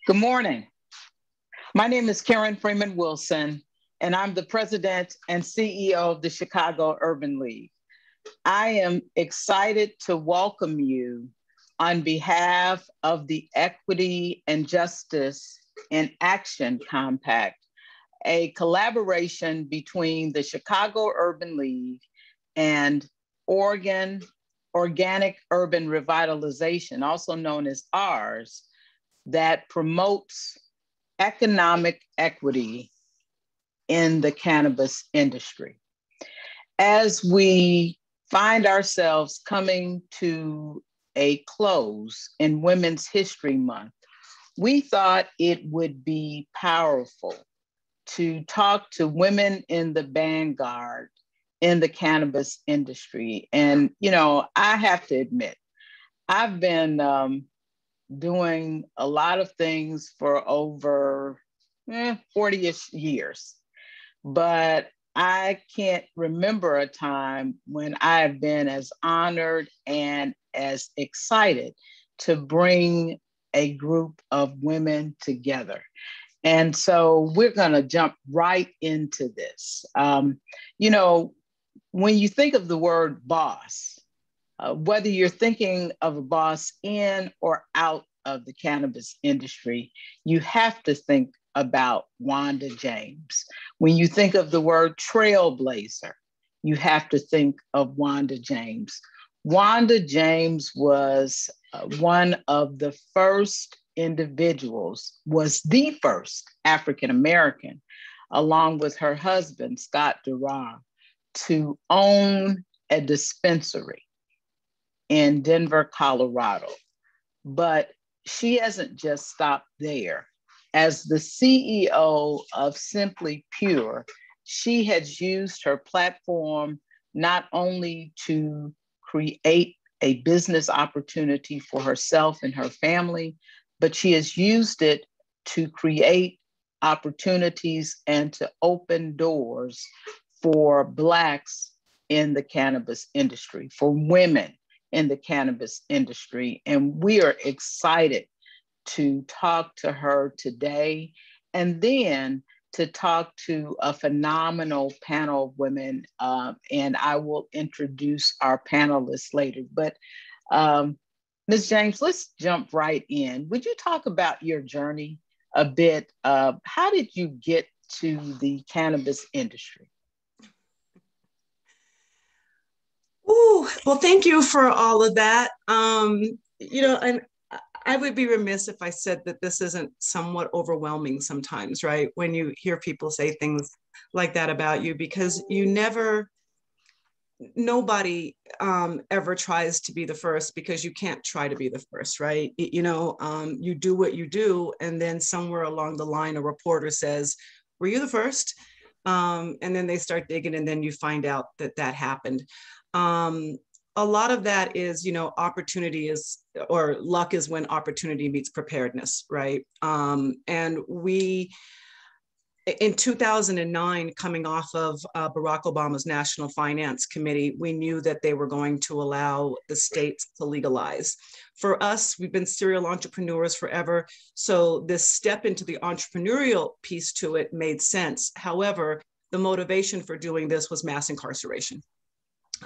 Good morning. My name is Karen Freeman Wilson, and I'm the president and CEO of the Chicago Urban League. I am excited to welcome you on behalf of the Equity and Justice in Action Compact, a collaboration between the Chicago Urban League and Oregon Organic Urban Revitalization, also known as OURS, that promotes economic equity in the cannabis industry. As we find ourselves coming to a close in Women's History Month, we thought it would be powerful to talk to women in the vanguard in the cannabis industry. And, I have to admit, I've been doing a lot of things for over 40-ish years, but I can't remember a time when I've been as honored and as excited to bring a group of women together. And so we're going to jump right into this. When you think of the word boss, whether you're thinking of a boss in or out of the cannabis industry, you have to think about Wanda James. When you think of the word trailblazer, you have to think of Wanda James. Wanda James was one of the first individuals, was the first African-American, along with her husband, Scott Durant, to own a dispensary in Denver, Colorado. But she hasn't just stopped there. As the CEO of Simply Pure, she has used her platform not only to create a business opportunity for herself and her family, but she has used it to create opportunities and to open doors for Blacks in the cannabis industry, for women in the cannabis industry. And we are excited to talk to her today, and then to talk to a phenomenal panel of women. And I will introduce our panelists later. But Ms. James, let's jump right in. Would you talk about your journey a bit? How did you get to the cannabis industry? Ooh, well, thank you for all of that. And I would be remiss if I said that this isn't somewhat overwhelming sometimes, right? When you hear people say things like that about you, because nobody ever tries to be the first, because you can't try to be the first, right? You do what you do, and then somewhere along the line, a reporter says, "Were you the first?" And then they start digging, and then you find out that happened. A lot of that is, opportunity is, or luck is when opportunity meets preparedness, right? And we, in 2009, coming off of Barack Obama's National Finance Committee, we knew that they were going to allow the states to legalize. For us, we've been serial entrepreneurs forever, so this step into the entrepreneurial piece to it made sense. However, the motivation for doing this was mass incarceration.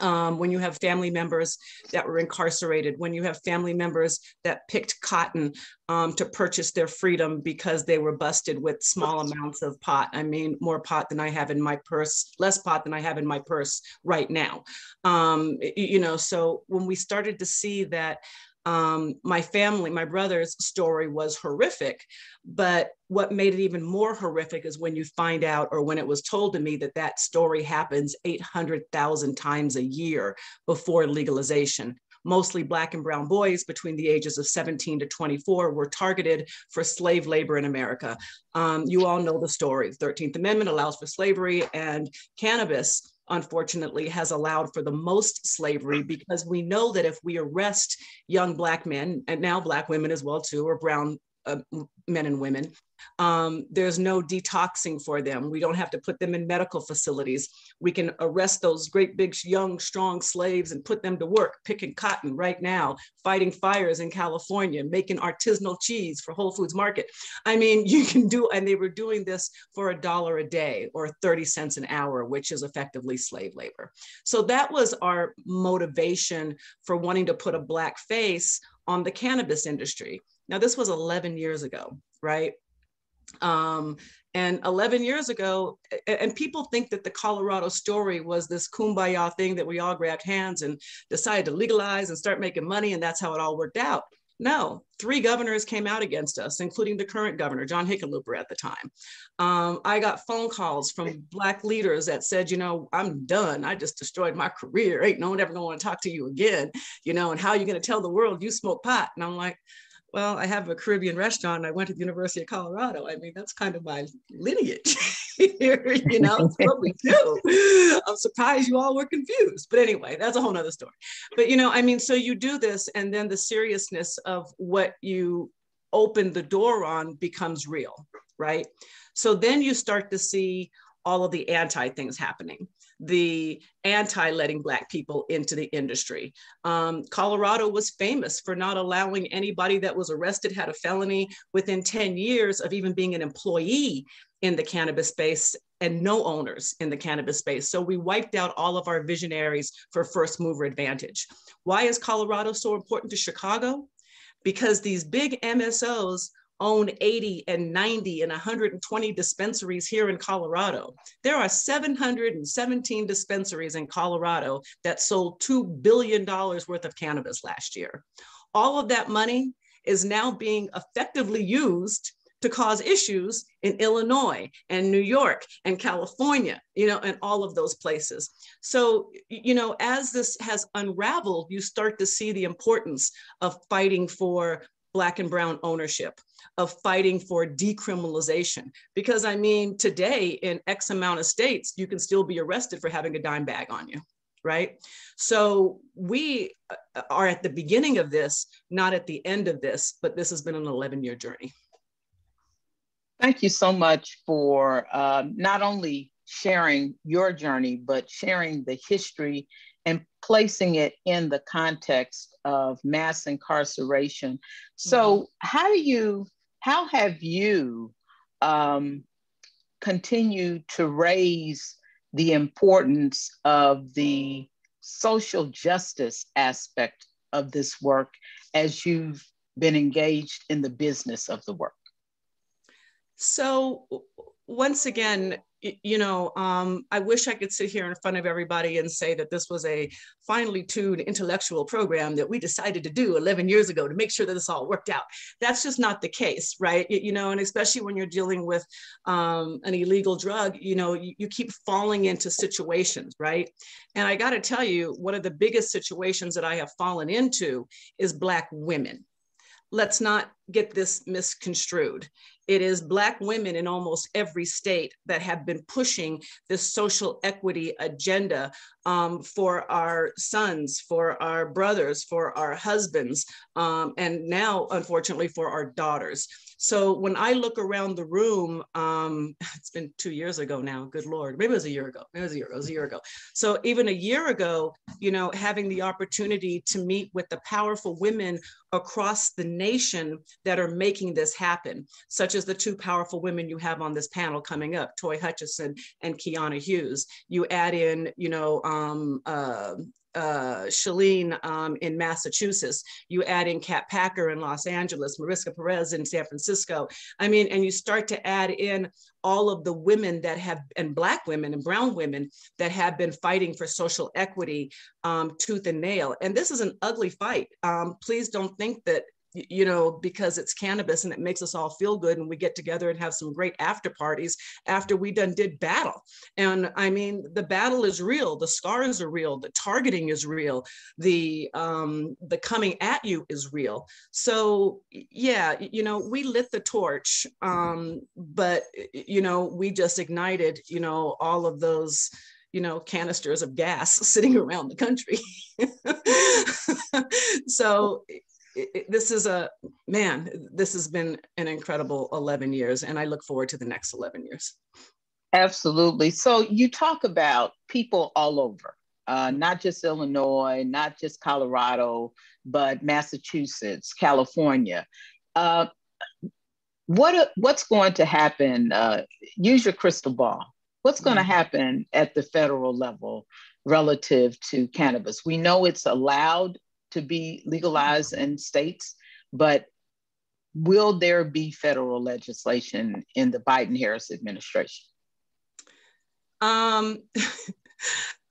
When you have family members that were incarcerated, when you have family members that picked cotton to purchase their freedom because they were busted with small amounts of pot. I mean, more pot than I have in my purse, less pot than I have in my purse right now. So when we started to see that my brother's story was horrific, but what made it even more horrific is when you find out, or when it was told to me, that story happens 800,000 times a year before legalization. Mostly Black and brown boys between the ages of 17 to 24 were targeted for slave labor in America. You all know the story. The 13th Amendment allows for slavery, and cannabis, unfortunately, has allowed for the most slavery, because we know that if we arrest young Black men, and now Black women as well too, or brown men and women. There's no detoxing for them. We don't have to put them in medical facilities. We can arrest those great big, young, strong slaves and put them to work, picking cotton right now, fighting fires in California, making artisanal cheese for Whole Foods Market. I mean, you can do, and they were doing this for $1 a day or 30 cents an hour, which is effectively slave labor. So that was our motivation for wanting to put a Black face on the cannabis industry. Now, this was 11 years ago, right? And 11 years ago, and people think that the Colorado story was this kumbaya thing that we all grabbed hands and decided to legalize and start making money, and that's how it all worked out. No, 3 governors came out against us, including the current governor, John Hickenlooper at the time. I got phone calls from Black leaders that said, you know, I'm done. I just destroyed my career. Ain't no one ever gonna want to talk to you again, you know, and how are you gonna tell the world you smoke pot? And I'm like, well, I have a Caribbean restaurant and I went to the University of Colorado. I mean, that's kind of my lineage here, you know, it's what we do. I'm surprised you all were confused. But anyway, that's a whole nother story. But, you know, I mean, so you do this and then the seriousness of what you open the door on becomes real, right? So then you start to see all of the anti things happening, the anti-letting Black people into the industry. Colorado was famous for not allowing anybody that was arrested, had a felony within 10 years of even being an employee in the cannabis space, and no owners in the cannabis space. So we wiped out all of our visionaries for first mover advantage. Why is Colorado so important to Chicago? Because these big MSOs own 80 and 90 and 120 dispensaries here in Colorado. There are 717 dispensaries in Colorado that sold $2 billion worth of cannabis last year. All of that money is now being effectively used to cause issues in Illinois and New York and California, you know, and all of those places. So, you know, as this has unraveled, you start to see the importance of fighting for Black and brown ownership, of fighting for decriminalization. Because I mean, today in X amount of states, you can still be arrested for having a dime bag on you, right? So we are at the beginning of this, not at the end of this, but this has been an 11-year journey. Thank you so much for not only sharing your journey, but sharing the history and placing it in the context of mass incarceration. So how have you continued to raise the importance of the social justice aspect of this work as you've been engaged in the business of the work? So once again, you know, I wish I could sit here in front of everybody and say that this was a finely tuned intellectual program that we decided to do 11 years ago to make sure that this all worked out. That's just not the case, right? You know, and especially when you're dealing with an illegal drug, you know, you keep falling into situations, right? And I got to tell you, one of the biggest situations that I have fallen into is Black women. Let's not get this misconstrued. It is Black women in almost every state that have been pushing this social equity agenda for our sons, for our brothers, for our husbands, and now, unfortunately, for our daughters. So when I look around the room, it's been 2 years ago now, good Lord, maybe it was a year ago, maybe it was a year ago. So even a year ago, you know, having the opportunity to meet with the powerful women across the nation that are making this happen, such as the 2 powerful women you have on this panel coming up, Toy Hutchison and Kiana Hughes. You add in, you know, Shalene in Massachusetts, you add in Kat Packer in Los Angeles, Mariska Perez in San Francisco. I mean, and you start to add in all of the women that have, and Black women and brown women that have been fighting for social equity tooth and nail. And this is an ugly fight. Please don't think that, you know, because it's cannabis and it makes us all feel good and we get together and have some great after parties after we did battle. And I mean, the battle is real, the scars are real, the targeting is real, the coming at you is real. So yeah, you know, we lit the torch, but you know, we just ignited, you know, all of those, you know, canisters of gas sitting around the country. So this is a man, this has been an incredible 11 years, and I look forward to the next 11 years. Absolutely. So you talk about people all over, not just Illinois, not just Colorado, but Massachusetts, California. Uh, what's going to happen? Use your crystal ball. What's going to happen at the federal level relative to cannabis? We know it's allowed to be legalized in states, but will there be federal legislation in the Biden-Harris administration?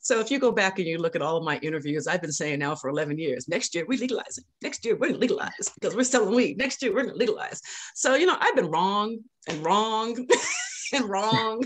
So if you go back and you look at all of my interviews, I've been saying now for 11 years, next year we legalize it. Next year we're gonna legalize because we're selling weed. Next year we're gonna legalize. So, you know, I've been wrong and wrong and wrong.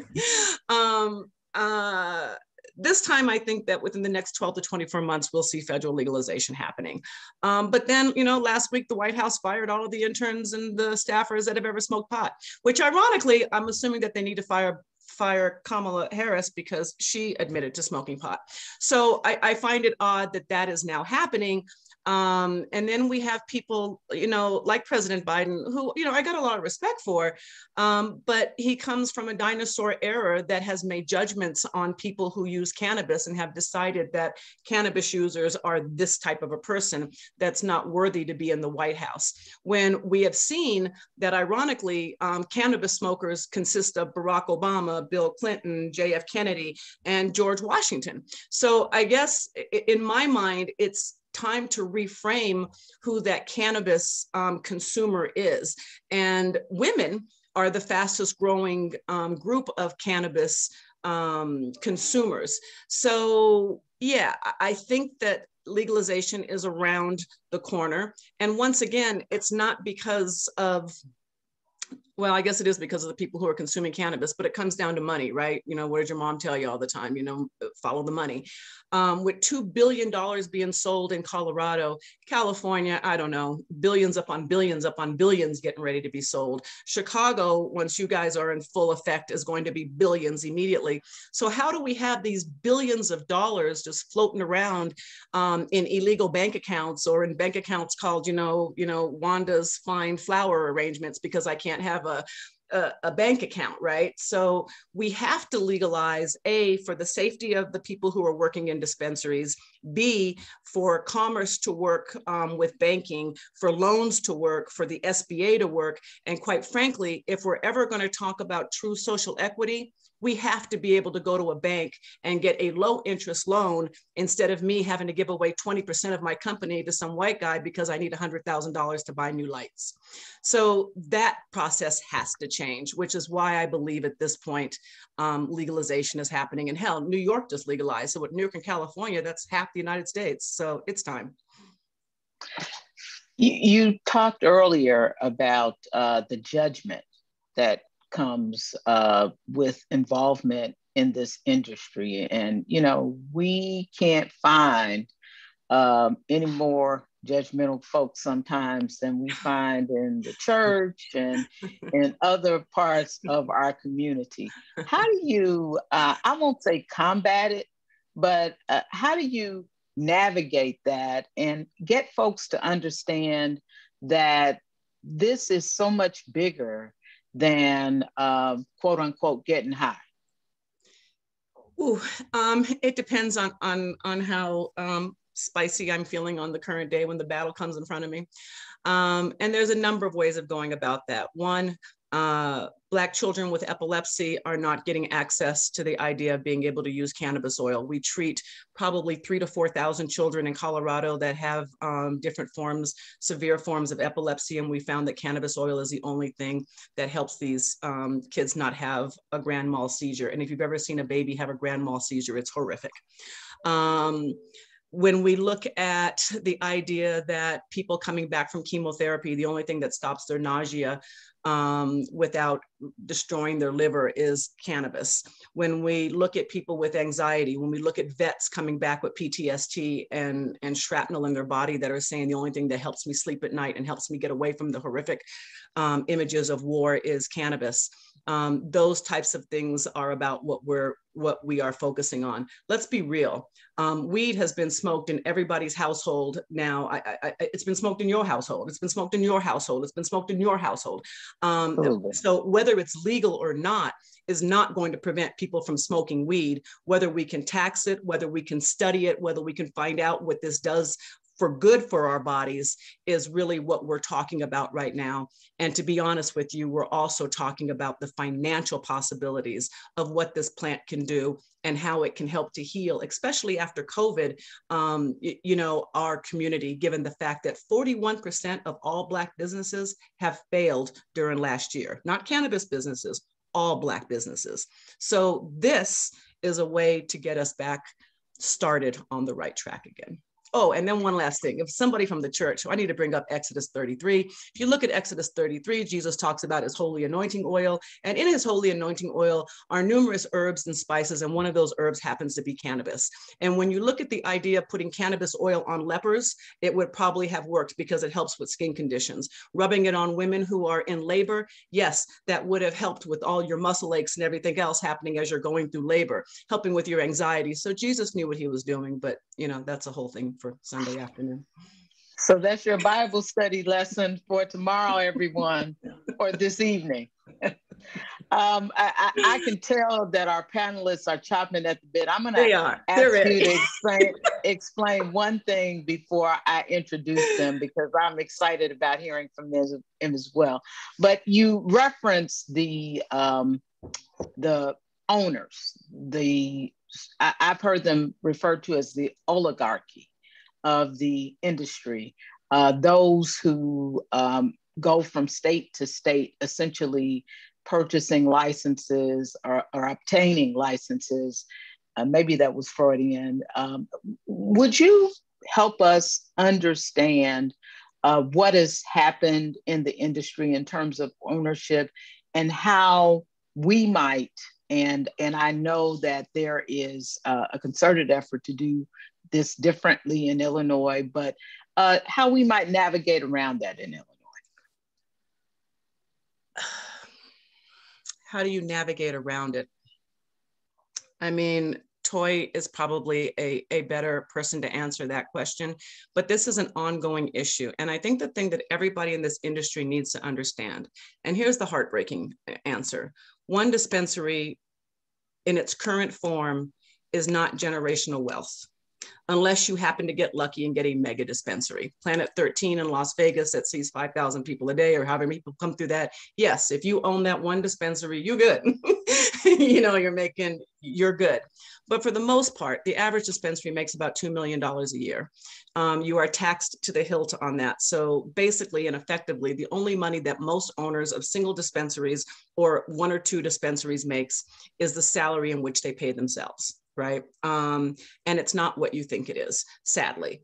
This time, I think that within the next 12 to 24 months, we'll see federal legalization happening. But then, you know, last week, the White House fired all of the interns and the staffers that have ever smoked pot, which ironically, I'm assuming that they need to fire Kamala Harris because she admitted to smoking pot. So I find it odd that that is now happening. And then we have people, you know, like President Biden, who, you know, I got a lot of respect for, but he comes from a dinosaur era that has made judgments on people who use cannabis and have decided that cannabis users are this type of a person that's not worthy to be in the White House. When we have seen that, ironically, cannabis smokers consist of Barack Obama, Bill Clinton, JF Kennedy, and George Washington. So I guess in my mind, it's time to reframe who that cannabis consumer is. And women are the fastest growing group of cannabis consumers. So yeah, I think that legalization is around the corner. And once again, it's not because of, well, I guess it is because of the people who are consuming cannabis, but it comes down to money, right? You know, what did your mom tell you all the time? You know, follow the money. With $2 billion being sold in Colorado, California, I don't know, billions upon billions getting ready to be sold. Chicago, once you guys are in full effect, is going to be billions immediately. So how do we have these billions of dollars just floating around in illegal bank accounts or in bank accounts called, you know, Wanda's fine flower arrangements because I can't have a bank account, right? So we have to legalize, A, for the safety of the people who are working in dispensaries, B, for commerce to work with banking, for loans to work, for the SBA to work. And quite frankly, if we're ever going to talk about true social equity, we have to be able to go to a bank and get a low interest loan instead of me having to give away 20% of my company to some white guy because I need $100,000 to buy new lights. So that process has to change, which is why I believe at this point, legalization is happening. And hell, New York just legalized. So with New York and California, that's half the United States. So it's time. You talked earlier about the judgment that comes with involvement in this industry. And, you know, we can't find any more judgmental folks sometimes than we find in the church and in other parts of our community. How do you, I won't say combat it, but how do you navigate that and get folks to understand that this is so much bigger than quote unquote getting high? Ooh, it depends on how spicy I'm feeling on the current day when the battle comes in front of me. And there's a number of ways of going about that. One, Black children with epilepsy are not getting access to the idea of being able to use cannabis oil. We treat probably 3,000 to 4,000 children in Colorado that have different forms, severe forms of epilepsy. And we found that cannabis oil is the only thing that helps these kids not have a grand mal seizure. And if you've ever seen a baby have a grand mal seizure, it's horrific. When we look at the idea that people coming back from chemotherapy, the only thing that stops their nausea without destroying their liver is cannabis. When we look at people with anxiety, when we look at vets coming back with PTSD and shrapnel in their body that are saying the only thing that helps me sleep at night and helps me get away from the horrific images of war is cannabis. Those types of things are about what we are focusing on. Let's be real. Weed has been smoked in everybody's household now. It's been smoked in your household. It's been smoked in your household. It's been smoked in your household. So whether it's legal or not is not going to prevent people from smoking weed, whether we can tax it, whether we can study it, whether we can find out what this does for good for our bodies is really what we're talking about right now. And to be honest with you, we're also talking about the financial possibilities of what this plant can do and how it can help to heal, especially after COVID, our community, given the fact that 41% of all Black businesses have failed during last year, not cannabis businesses, all Black businesses. So this is a way to get us back started on the right track again. Oh, and then one last thing. If somebody from the church, so I need to bring up Exodus 33. If you look at Exodus 33, Jesus talks about his holy anointing oil. And in his holy anointing oil are numerous herbs and spices. And one of those herbs happens to be cannabis. And when you look at the idea of putting cannabis oil on lepers, it would probably have worked because it helps with skin conditions. Rubbing it on women who are in labor, yes, that would have helped with all your muscle aches and everything else happening as you're going through labor, helping with your anxiety. So Jesus knew what he was doing, but that's a whole thing for Sunday afternoon. So that's your Bible study lesson for tomorrow, everyone, or this evening. I can tell that our panelists are chopping at the bit. I'm going to ask you to explain one thing before I introduce them, because I'm excited about hearing from them as well. But you referenced the owners, I've heard them referred to as the oligarchy of the industry, those who go from state to state, essentially purchasing licenses or obtaining licenses. Maybe that was Freudian. Would you help us understand what has happened in the industry in terms of ownership and how we might, and I know that there is a concerted effort to do this differently in Illinois, but how we might navigate around that in Illinois? How do you navigate around it? I mean, Toy is probably a better person to answer that question, but this is an ongoing issue. And I think the thing that everybody in this industry needs to understand, and here's the heartbreaking answer: one dispensary in its current form is not generational wealth, unless you happen to get lucky and get a mega dispensary. Planet 13 in Las Vegas that sees 5,000 people a day, or however many people come through that. Yes, if you own that one dispensary, you're good. You're good. But for the most part, the average dispensary makes about $2 million a year. You are taxed to the hilt on that. So basically and effectively, the only money that most owners of single dispensaries or one or two dispensaries makes is the salary in which they pay themselves. Right. And it's not what you think it is, sadly.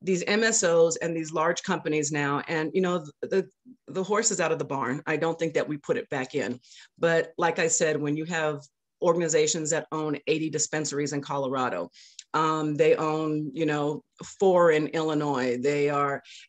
These MSOs and these large companies now, and the horse is out of the barn. I don't think that we put it back in. But like I said, when you have organizations that own 80 dispensaries in Colorado, they own, 4 in Illinois.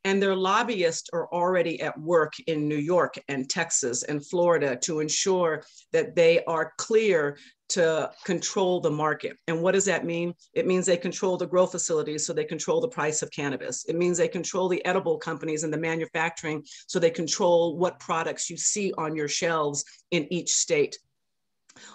And their lobbyists are already at work in New York and Texas and Florida to ensure that they are clear to control the market. And what does that mean? It means they control the grow facilities, so they control the price of cannabis. It means they control the edible companies and the manufacturing, so they control what products you see on your shelves in each state.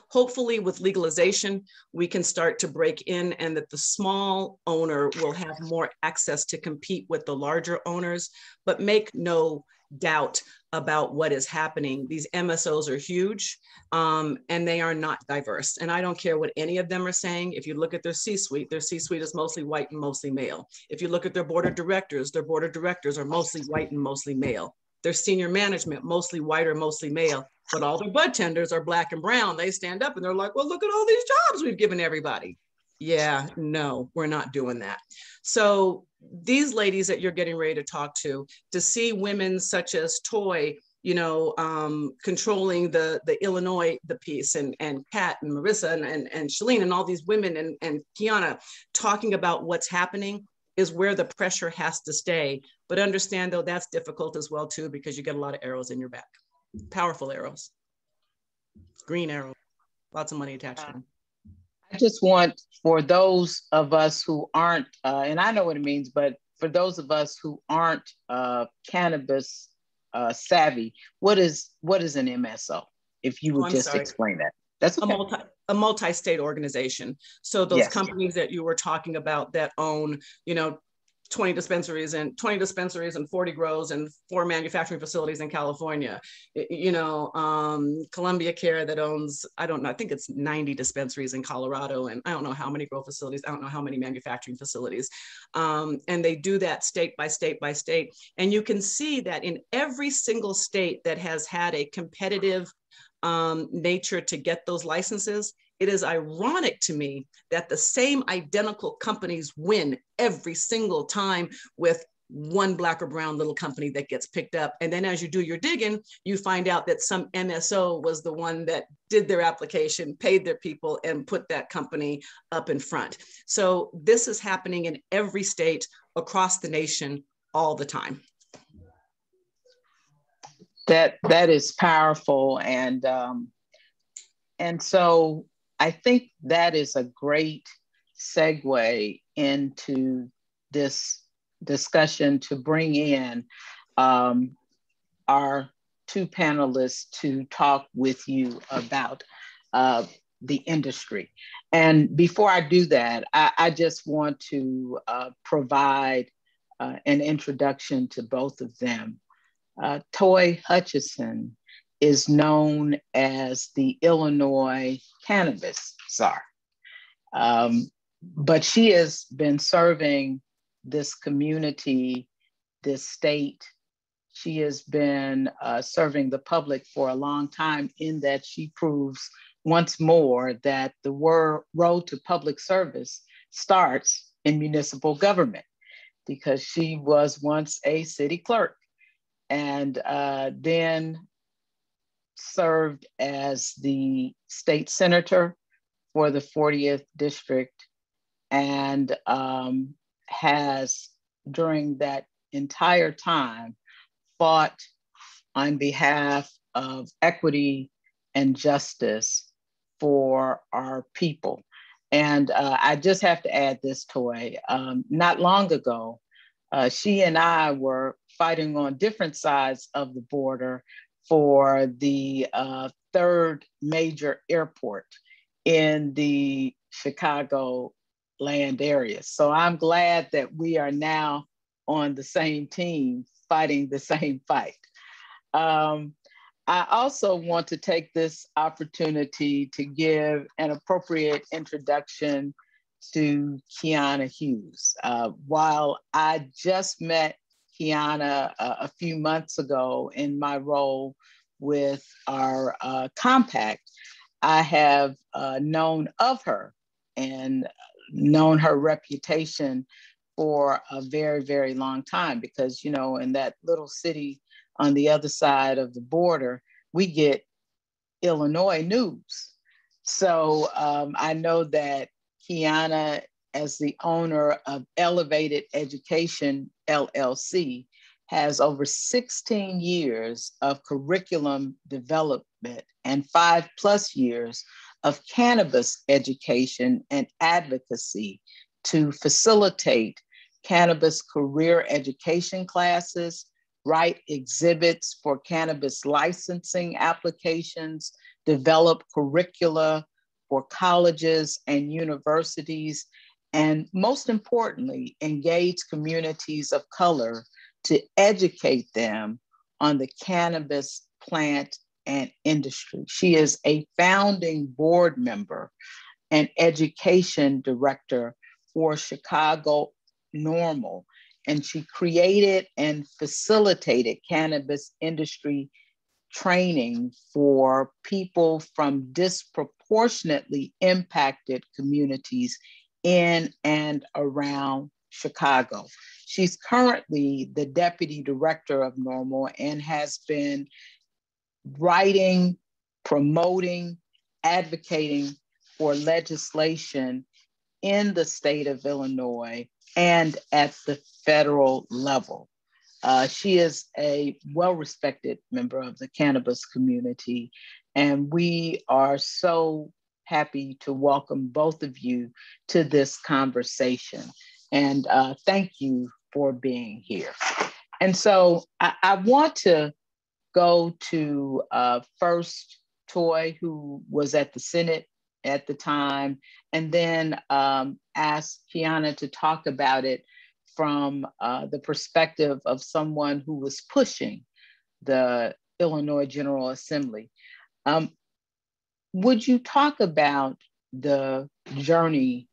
Hopefully with legalization, we can start to break in, and that the small owner will have more access to compete with the larger owners. But make no doubt about what is happening. These MSOs are huge, and they are not diverse. And I don't care what any of them are saying. If you look at their C-suite is mostly white and mostly male. If you look at their board of directors are mostly white and mostly male. Their senior management, mostly white or mostly male, but all their bud tenders are Black and brown. They stand up and they're like, well, look at all these jobs we've given everybody. Yeah, no, we're not doing that. So these ladies that you're getting ready to talk to see women such as Toy controlling the Illinois, the piece, and Kat and Marissa and Shalene and all these women and Kiana talking about what's happening is where the pressure has to stay. But understand though, that's difficult as well too, because you get a lot of arrows in your back, powerful arrows, green arrows, lots of money attached to them. I just want, for those of us who aren't, and I know what it means, but for those of us who aren't cannabis savvy, what is an MSO? If you would just explain that. That's okay. A multi-state organization. So those companies that you were talking about that own, 20 dispensaries and 40 grows and 4 manufacturing facilities in California, Columbia Care that owns, I don't know, I think it's 90 dispensaries in Colorado, and I don't know how many grow facilities, I don't know how many manufacturing facilities. And they do that state by state by state. And you can see that in every single state that has had a competitive nature to get those licenses, it is ironic to me that the same identical companies win every single time, with one Black or brown little company that gets picked up. And then as you do your digging, you find out that some MSO was the one that did their application, paid their people, and put that company up in front. So this is happening in every state across the nation all the time. That is powerful. And so I think that is a great segue into this discussion to bring in our 2 panelists to talk with you about the industry. And before I do that, I just want to provide an introduction to both of them. Toi Hutchison is known as the Illinois Cannabis Czar. But she has been serving this community, this state. She has been serving the public for a long time, in that she proves once more that the road to public service starts in municipal government, because she was once a city clerk and then served as the state senator for the 40th district, and has during that entire time fought on behalf of equity and justice for our people. And I just have to add this, Toi. Not long ago, she and I were fighting on different sides of the border for the 3rd major airport in the Chicago land area. So I'm glad that we are now on the same team, fighting the same fight. I also want to take this opportunity to give an appropriate introduction to Kiana Hughes. While I just met Kiana a few months ago in my role with our compact, I have known of her and known her reputation for a very, very long time, because, in that little city on the other side of the border, we get Illinois news. So I know that Kiana, as the owner of Elevated Education, LLC, has over 16 years of curriculum development and 5+ years of cannabis education and advocacy to facilitate cannabis career education classes, write exhibits for cannabis licensing applications, develop curricula for colleges and universities, and most importantly, engage communities of color to educate them on the cannabis plant and industry. She is a founding board member and education director for Chicago NORML, and she created and facilitated cannabis industry training for people from disproportionately impacted communities in and around Chicago. She's currently the deputy director of NORML and has been writing, promoting, advocating for legislation in the state of Illinois and at the federal level. She is a well-respected member of the cannabis community, and we are so happy to welcome both of you to this conversation. And thank you for being here. And so I want to go to first Toy, who was at the Senate at the time, and then ask Kiana to talk about it from the perspective of someone who was pushing the Illinois General Assembly. Would you talk about the journey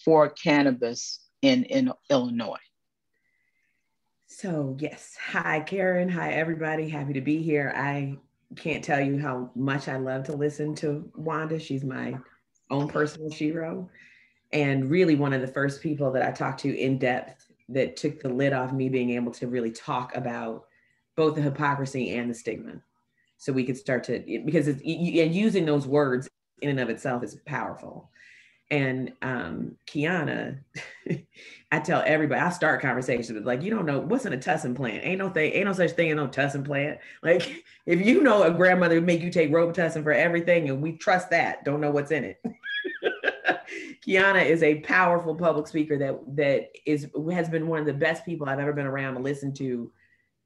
for cannabis in Illinois? So yes, hi Karen, hi everybody, happy to be here. I can't tell you how much I love to listen to Wanda. She's my own personal shero, and really one of the first people that I talked to in depth that took the lid off me being able to really talk about both the hypocrisy and the stigma. So we could start to, because it's, and using those words in and of itself is powerful. And Kiana, I tell everybody, I start conversations with like, you don't know what's in a tussin plant. Ain't no such thing as no tussin plant. Like if you know a grandmother would make you take Robitussin for everything and we trust that, don't know what's in it. Kiana is a powerful public speaker that has been one of the best people I've ever been around to listen to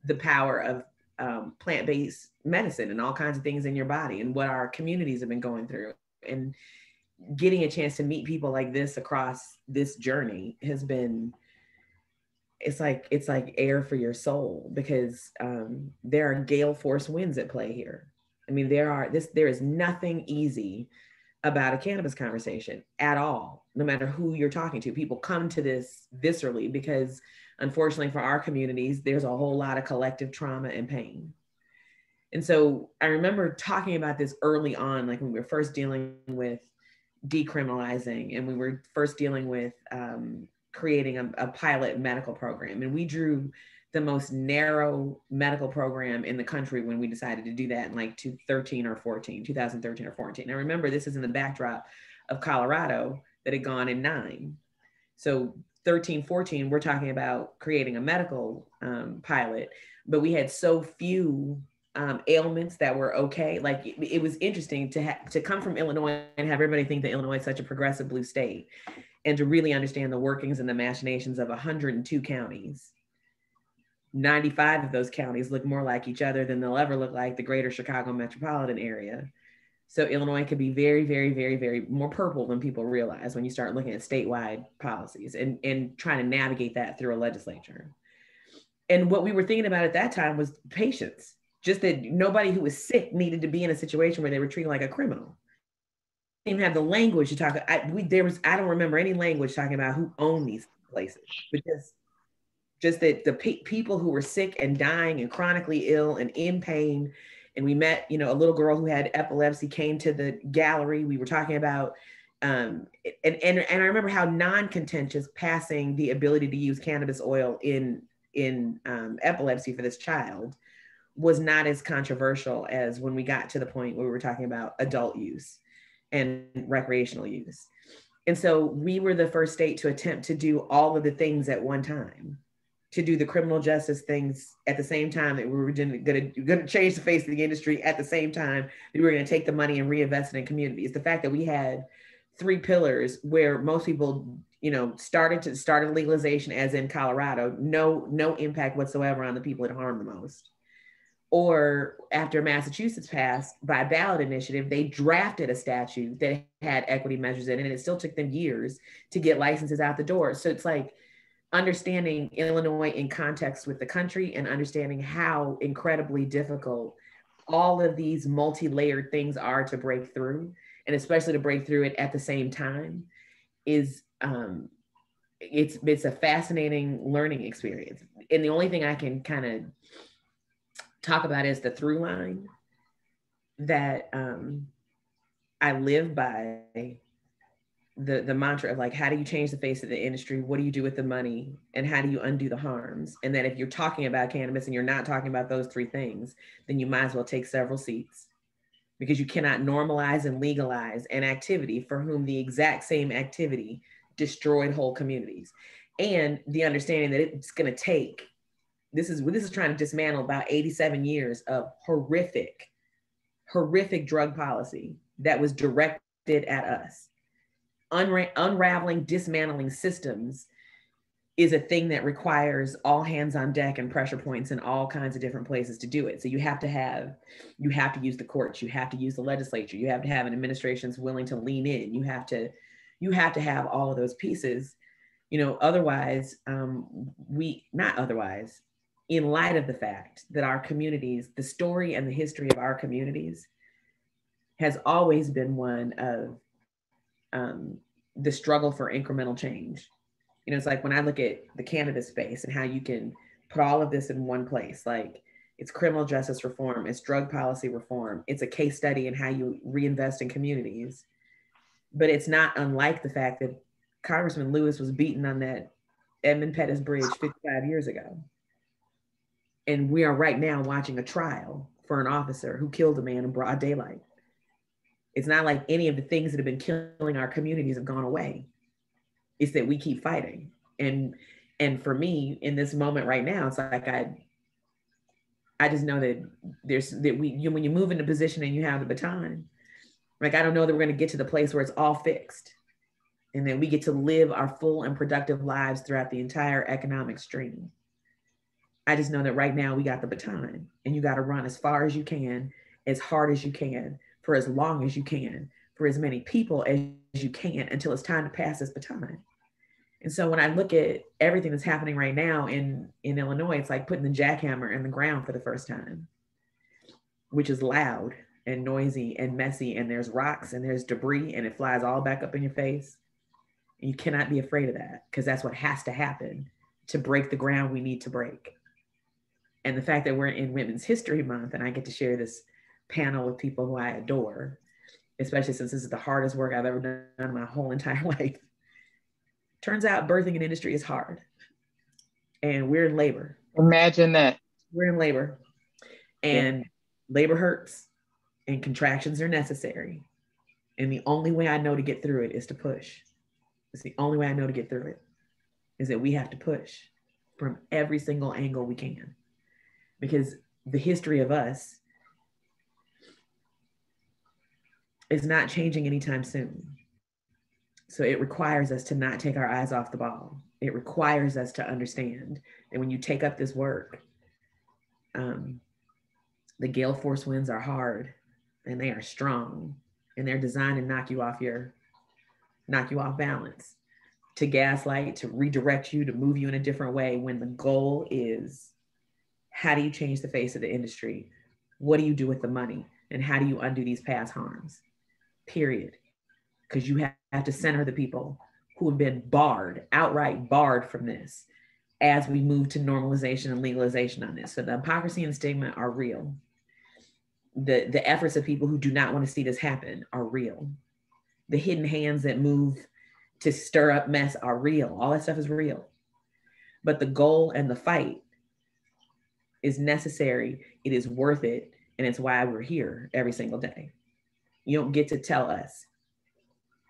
the power of plant-based medicine and all kinds of things in your body and what our communities have been going through. And getting a chance to meet people like this across this journey has been, it's like air for your soul, because there are gale force winds at play here. I mean, there is nothing easy about a cannabis conversation at all, no matter who you're talking to. People come to this viscerally because unfortunately for our communities, there's a whole lot of collective trauma and pain. And so I remember talking about this early on, like when we were first dealing with decriminalizing and we were first dealing with creating a pilot medical program. And we drew the most narrow medical program in the country when we decided to do that in like 2013 or 14. I remember this is in the backdrop of Colorado that had gone in 9. So 13, 14, we're talking about creating a medical pilot, but we had so few ailments that were okay. Like it was interesting to come from Illinois and have everybody think that Illinois is such a progressive blue state, and to really understand the workings and the machinations of 102 counties. 95 of those counties look more like each other than they'll ever look like the greater Chicago metropolitan area. So Illinois could be very, very, very, very more purple than people realize when you start looking at statewide policies and trying to navigate that through a legislature. And what we were thinking about at that time was patience. Just that nobody who was sick needed to be in a situation where they were treated like a criminal. They didn't have the language to talk. I don't remember any language talking about who owned these places, but just that the people who were sick and dying and chronically ill and in pain. And we met, a little girl who had epilepsy came to the gallery. We were talking about, and I remember how non-contentious passing the ability to use cannabis oil in epilepsy for this child was not as controversial as when we got to the point where we were talking about adult use and recreational use. And so we were the first state to attempt to do all of the things at one time, to do the criminal justice things at the same time that we were going to change the face of the industry at the same time that we were going to take the money and reinvest it in communities. The fact that we had 3 pillars where most people, started legalization, as in Colorado, no impact whatsoever on the people it harmed the most. Or after Massachusetts passed by ballot initiative, they drafted a statute that had equity measures in it, and it still took them years to get licenses out the door. So it's like understanding Illinois in context with the country and understanding how incredibly difficult all of these multi-layered things are to break through, and especially to break through it at the same time is it's a fascinating learning experience. And the only thing I can kind of talk about is the through line that I live by the mantra of like, how do you change the face of the industry? What do you do with the money? And how do you undo the harms? And that if you're talking about cannabis and you're not talking about those three things, then you might as well take several seats, because you cannot normalize and legalize an activity for whom the exact same activity destroyed whole communities. And the understanding that it's going to take, this is trying to dismantle about 87 years of horrific drug policy that was directed at us. Unraveling, dismantling systems is a thing that requires all hands on deck and pressure points in all kinds of different places to do it. So you have to use the courts, you have to use the legislature, you have to have an administration that's willing to lean in, you have to have all of those pieces, otherwise, in light of the fact that our communities, the story and the history of our communities has always been one of the struggle for incremental change. It's like when I look at the cannabis space and how you can put all of this in one place, like it's criminal justice reform, it's drug policy reform, it's a case study in how you reinvest in communities. But it's not unlike the fact that Congressman Lewis was beaten on that Edmund Pettus Bridge 55 years ago. And we are right now watching a trial for an officer who killed a man in broad daylight. It's not like any of the things that have been killing our communities have gone away. It's that we keep fighting. And for me, in this moment right now, it's like I just know that when you move into position and you have the baton, like I don't know that we're going to get to the place where it's all fixed, and then we get to live our full and productive lives throughout the entire economic stream. I just know that right now we got the baton, and you got to run as far as you can, as hard as you can, for as long as you can, for as many people as you can, until it's time to pass this baton. And so when I look at everything that's happening right now in Illinois, it's like putting the jackhammer in the ground for the first time, which is loud and noisy and messy, and there's rocks and there's debris and it flies all back up in your face. And you cannot be afraid of that, because that's what has to happen to break the ground we need to break. And the fact that we're in Women's History Month and I get to share this panel with people who I adore, especially since this is the hardest work I've ever done in my whole entire life. Turns out birthing an industry is hard, and we're in labor. Imagine that. We're in labor, and labor hurts, and contractions are necessary. And the only way I know to get through it is to push. It's the only way I know to get through it, is that we have to push from every single angle we can, because the history of us is not changing anytime soon. So it requires us to not take our eyes off the ball. It requires us to understand that when you take up this work, the gale force winds are hard, and they are strong, and they're designed to knock you off balance, to gaslight, to redirect you, to move you in a different way, when the goal is, how do you change the face of the industry? What do you do with the money? And how do you undo these past harms? Period. Because you have to center the people who have been outright barred from this, as we move to normalization and legalization on this. So the hypocrisy and stigma are real. The efforts of people who do not want to see this happen are real. The hidden hands that move to stir up mess are real. All that stuff is real. But the goal and the fight is necessary. It is worth it. And it's why we're here every single day. You don't get to tell us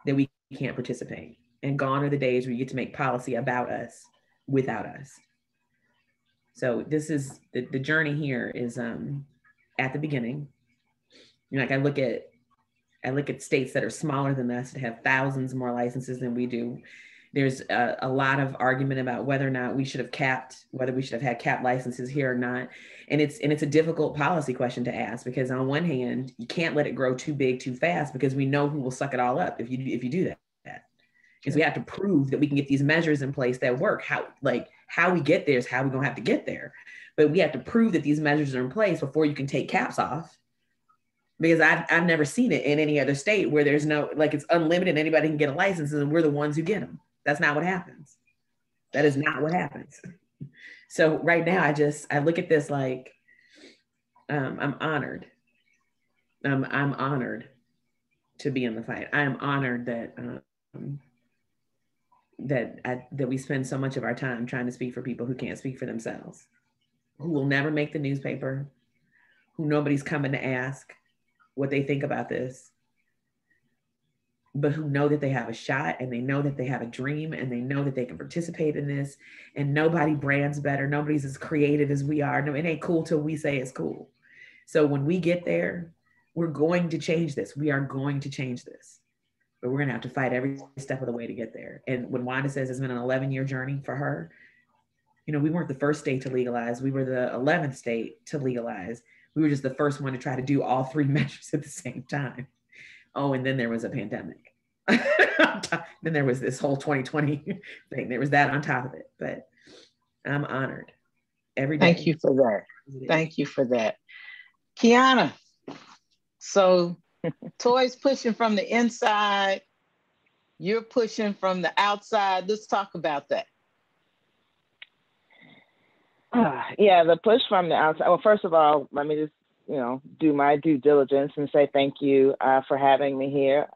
that we can't participate. And gone are the days where you get to make policy about us without us. So this is, the journey here is at the beginning. Like I look at states that are smaller than us, that have thousands more licenses than we do. There's a lot of argument about whether or not we should have had capped licenses here or not. And it's a difficult policy question to ask, because on one hand, you can't let it grow too big too fast, because we know who will suck it all up if you do that. Because we have to prove that we can get these measures in place that work. How we get there is how we're gonna have to get there. But we have to prove that these measures are in place before you can take caps off. Because I've never seen it in any other state where there's no, like, it's unlimited, anybody can get a license and we're the ones who get them. That's not what happens. That is not what happens. So right now, I look at this like, I'm honored. I'm honored to be in the fight. I am honored that that we spend so much of our time trying to speak for people who can't speak for themselves, who will never make the newspaper, who nobody's coming to ask what they think about this, but who know that they have a shot, and they know that they have a dream, and they know that they can participate in this. And nobody brands better. Nobody's as creative as we are. No, it ain't cool till we say it's cool. So when we get there, we're going to change this. We are going to change this. But we're going to have to fight every step of the way to get there. And when Wanda says it's been an 11-year journey for her, you know, we weren't the first state to legalize. We were the 11th state to legalize. We were just the first one to try to do all three measures at the same time. Oh, and then there was a pandemic. Then there was this whole 2020 thing. There was that on top of it. But I'm honored every day. Thank you for that. Thank you for that. Kiana, so Toy's pushing from the inside. You're pushing from the outside. Let's talk about that. Yeah, the push from the outside. Well, first of all, let me just, do my due diligence and say thank you for having me here.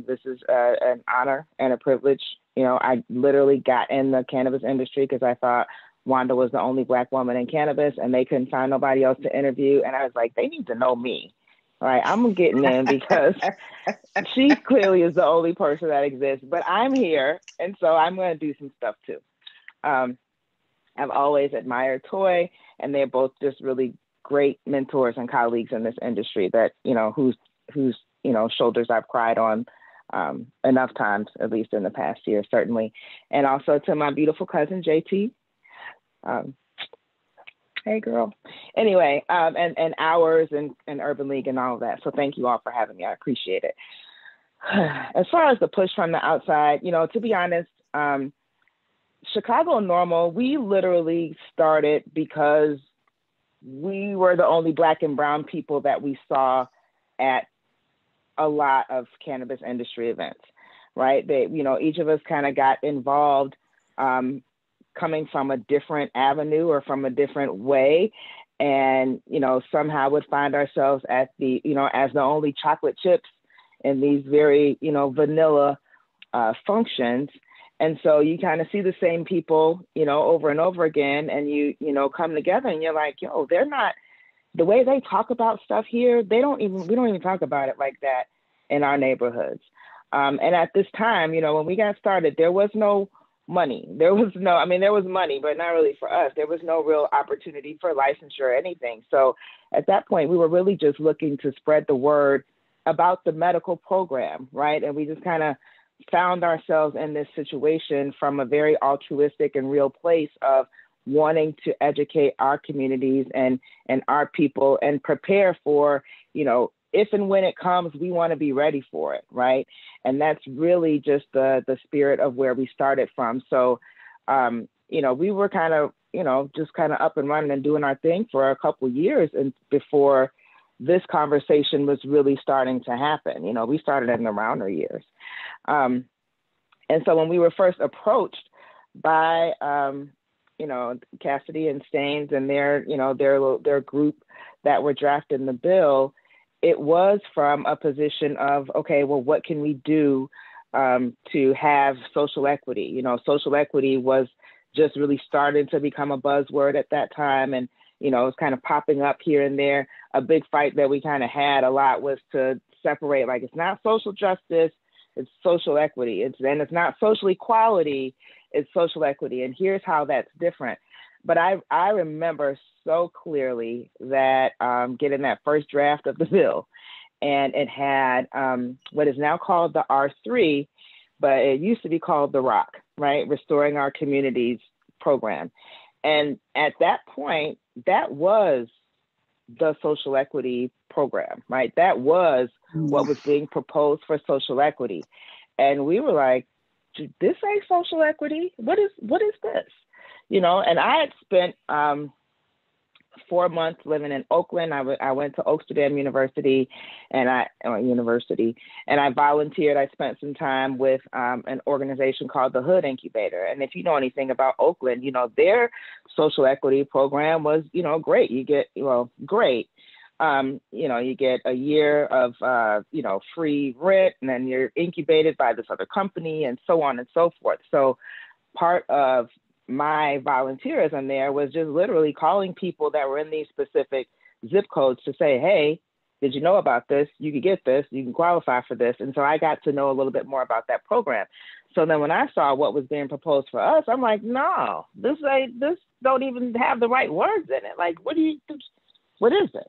This is an honor and a privilege. I literally got in the cannabis industry because I thought Wanda was the only Black woman in cannabis and they couldn't find nobody else to interview. And I was like, they need to know me. All right, I'm getting in because she clearly is the only person that exists, but I'm here. And so I'm going to do some stuff too. I've always admired Toy, and they're both just really great mentors and colleagues in this industry that, whose shoulders I've cried on enough times, at least in the past year, certainly. And also to my beautiful cousin, JT. Hey, girl. Anyway, and Hours and Urban League and all of that. So thank you all for having me. I appreciate it. As far as the push from the outside, to be honest, Chicago NORML, we literally started because we were the only Black and brown people that we saw at a lot of cannabis industry events, right? They, each of us kind of got involved coming from a different avenue or from a different way. And, somehow would find ourselves at the, as the only chocolate chips in these very, vanilla functions. And so you kind of see the same people, over and over again, and you come together and you're like, yo, they're not, the way they talk about stuff here, we don't even talk about it like that in our neighborhoods. And at this time, when we got started, there was no money. There was money, but not really for us. There was no real opportunity for licensure or anything. So at that point, we were really just looking to spread the word about the medical program, right? And we just kind of found ourselves in this situation from a very altruistic and real place of wanting to educate our communities and our people and prepare for, if and when it comes, we want to be ready for it, right? And that's really just the spirit of where we started from. So, we were kind of, just kind of up and running and doing our thing for a couple of years and before this conversation was really starting to happen. We started in the Rauner years. And so when we were first approached by, Cassidy and Staines and their group that were drafting the bill, it was from a position of, okay, well, what can we do to have social equity? Social equity was just really starting to become a buzzword at that time. And, it was kind of popping up here and there. A big fight that we kind of had a lot was to separate, like, it's not social justice, it's social equity. It's not social equality, it's social equity. And here's how that's different. But I remember so clearly that getting that first draft of the bill, and it had what is now called the R3, but it used to be called the ROC, right? Restoring Our Communities program. And at that point, that was the social equity program, right? That was what was being proposed for social equity. And we were like, this ain't social equity. What is this? And I had spent 4 months living in Oakland. I went to Oaksterdam University and I volunteered. I spent some time with an organization called the Hood Incubator. And if you know anything about Oakland, their social equity program was, great. Great. You get a year of, free rent, and then you're incubated by this other company and so on and so forth. So part of my volunteerism there was just literally calling people that were in these specific zip codes to say, hey, did you know about this? You could get this, you can qualify for this. And so I got to know a little bit more about that program. So then when I saw what was being proposed for us, I'm like, no, this don't even have the right words in it. Like, what is this?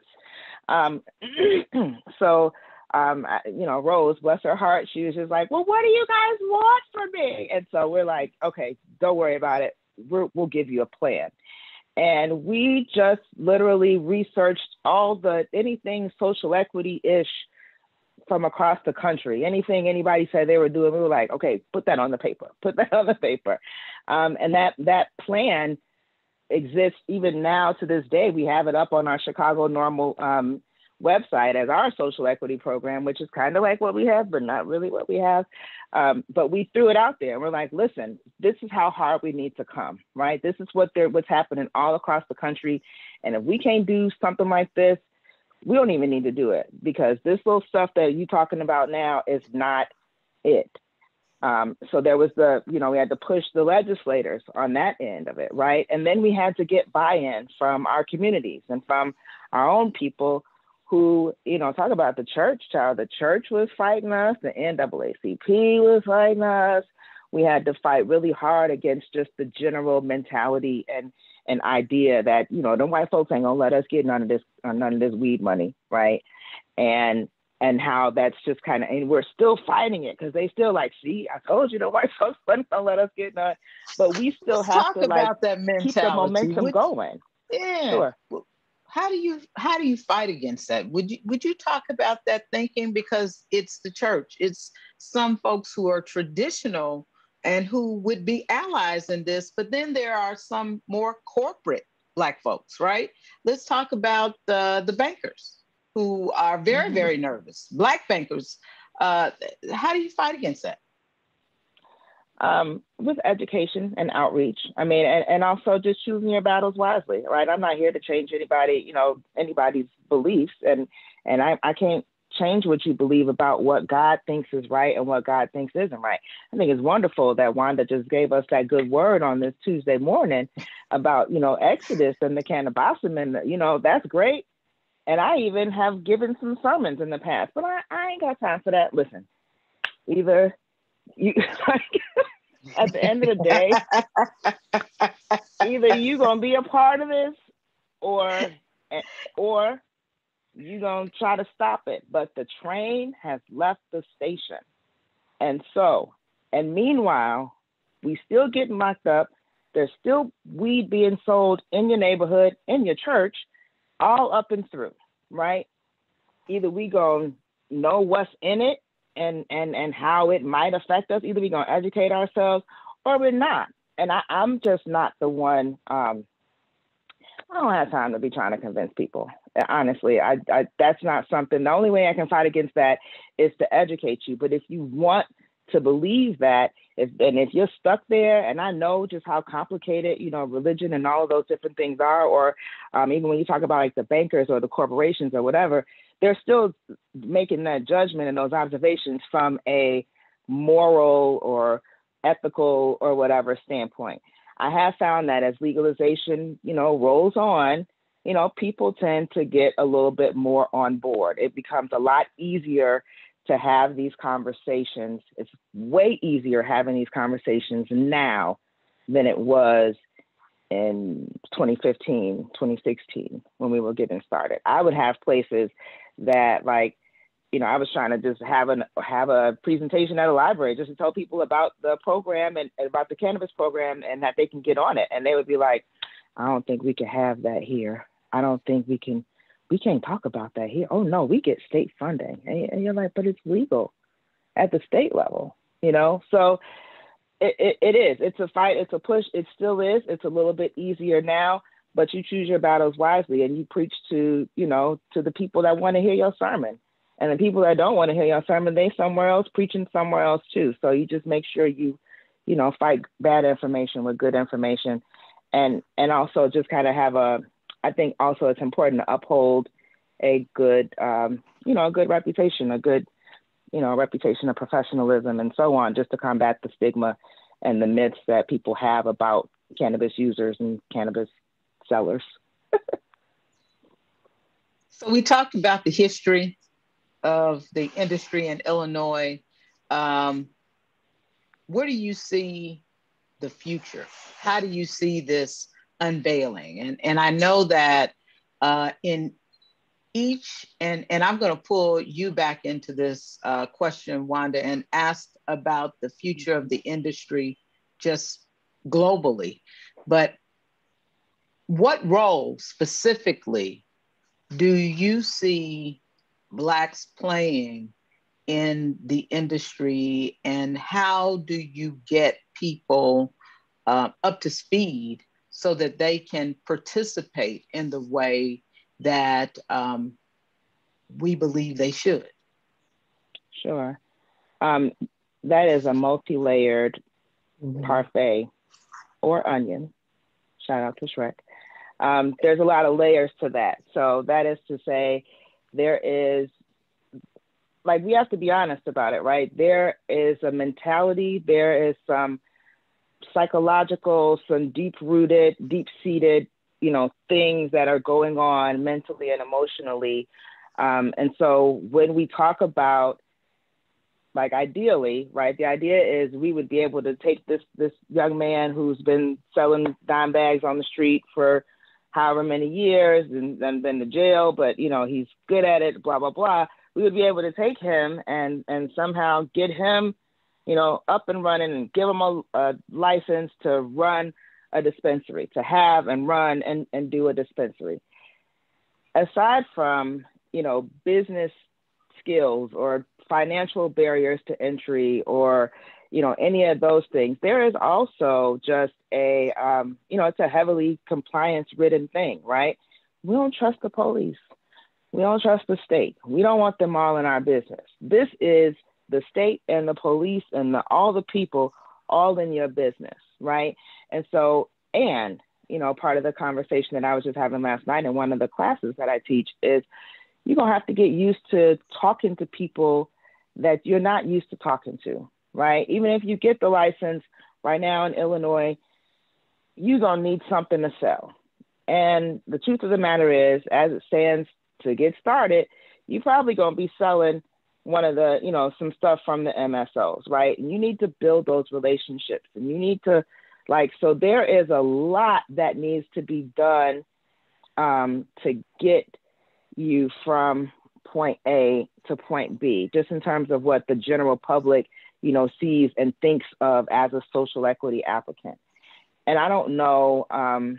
Rose, bless her heart, she was just like, well, what do you guys want from me? And so we're like, okay, don't worry about it. We'll give you a plan. And we just literally researched anything social equity-ish from across the country. Anything anybody said they were doing, we were like, okay, put that on the paper. And that plan exists even now to this day. We have it up on our Chicago Normal website as our social equity program, which is kind of like what we have, but not really what we have. But we threw it out there and we're like, listen, this is how hard we need to come, right? This is what's happening all across the country. And if we can't do something like this, we don't even need to do it, because this little stuff that you're talking about now is not it. So there was we had to push the legislators on that end of it, right? And then we had to get buy-in from our communities and from our own people who, talk about the church, child. The church was fighting us. The NAACP was fighting us. We had to fight really hard against just the general mentality and idea that, the white folks ain't gonna let us get none of this weed money, right? And how that's just kind of, and we're still fighting it because they still like, see, I told you the white folks weren't gonna let us get none, but we still have to about that keep the momentum going. Yeah. Sure. How do you fight against that? Would you talk about that thinking? Because it's the church. It's some folks who are traditional and who would be allies in this, but then there are some more corporate Black folks, right? Let's talk about the bankers who are very, very nervous. Black bankers. How do you fight against that? With education and outreach. I mean, and also just choosing your battles wisely, right? I'm not here to change anybody's beliefs, and I can't change what you believe about what God thinks is right and what God thinks isn't right. I think it's wonderful that Wanda just gave us that good word on this Tuesday morning about, Exodus and the Cannabasim, and that's great. And I even have given some sermons in the past, but I ain't got time for that. Listen, either you at the end of the day, either you gonna be a part of this or you gonna try to stop it. But the train has left the station. And meanwhile, we still getting locked up. There's still weed being sold in your neighborhood, in your church, all up and through, right? Either we gonna know what's in it and how it might affect us. Either we're going to educate ourselves or we're not. And I'm just not the one. I don't have time to be trying to convince people. Honestly, I that's not something. The only way I can fight against that is to educate you. But if you want to believe that, if you're stuck there, and I know just how complicated, religion and all of those different things are, or even when you talk about like the bankers or the corporations or whatever, they're still making that judgment and those observations from a moral or ethical or whatever standpoint. I have found that as legalization, rolls on, people tend to get a little bit more on board. It becomes a lot easier to have these conversations. It's way easier having these conversations now than it was in 2015, 2016, when we were getting started. I would have places that I was trying to just have a presentation at a library just to tell people about the program and about the cannabis program and that they can get on it. And they would be like, I don't think we can have that here. I don't think we can't talk about that here. Oh no, we get state funding. And you're like, but it's legal at the state level, So it is. It's a fight. It's a push. It still is. It's a little bit easier now, but you choose your battles wisely and you preach to the people that want to hear your sermon. And the people that don't want to hear your sermon, they somewhere else preaching somewhere else too. So you just make sure you fight bad information with good information. And also just kind of I think also it's important to uphold a good, a good reputation, a good, reputation of professionalism and so on, just to combat the stigma and the myths that people have about cannabis users and cannabis sellers. So we talked about the history of the industry in Illinois. Where do you see the future? How do you see this unveiling? And I know that in each, and I'm going to pull you back into this question, Wanda, and ask about the future of the industry just globally. But what role specifically do you see Blacks playing in the industry, and how do you get people up to speed so that they can participate in the way that we believe they should? Sure. That is a multi-layered parfait or onion. Shout out to Shrek. There's a lot of layers to that. So that is to say, there is, like, we have to be honest about it, right? There is a mentality, there is some psychological, some deep-rooted, deep-seated, things that are going on mentally and emotionally. And so when we talk about, like, ideally, right, the idea is we would be able to take this young man who's been selling dime bags on the street for however many years and then been to jail, but, he's good at it, blah, blah, blah. We would be able to take him and somehow get him, up and running and give him a license to run a dispensary, to have and run and do a dispensary. Aside from, business skills or financial barriers to entry or, any of those things, there is also just it's a heavily compliance-ridden thing, right? We don't trust the police. We don't trust the state. We don't want them all in our business. This is the state and the police and all the people all in your business, right? And so, part of the conversation that I was just having last night in one of the classes that I teach is you're going to have to get used to talking to people that you're not used to talking to, right? Even if you get the license right now in Illinois, you're going to need something to sell. And the truth of the matter is, as it stands to get started, you're probably going to be selling one of the, some stuff from the MSOs, right? And you need to build those relationships and you need to so there is a lot that needs to be done to get you from point A to point B, just in terms of what the general public, sees and thinks of as a social equity applicant. And I don't know, I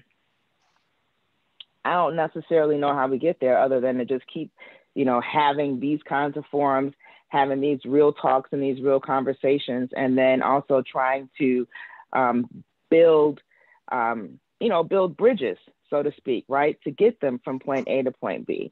don't necessarily know how we get there other than to just keep, having these kinds of forums, having these real talks and these real conversations, and then also trying to build bridges, so to speak, right, to get them from point A to point B.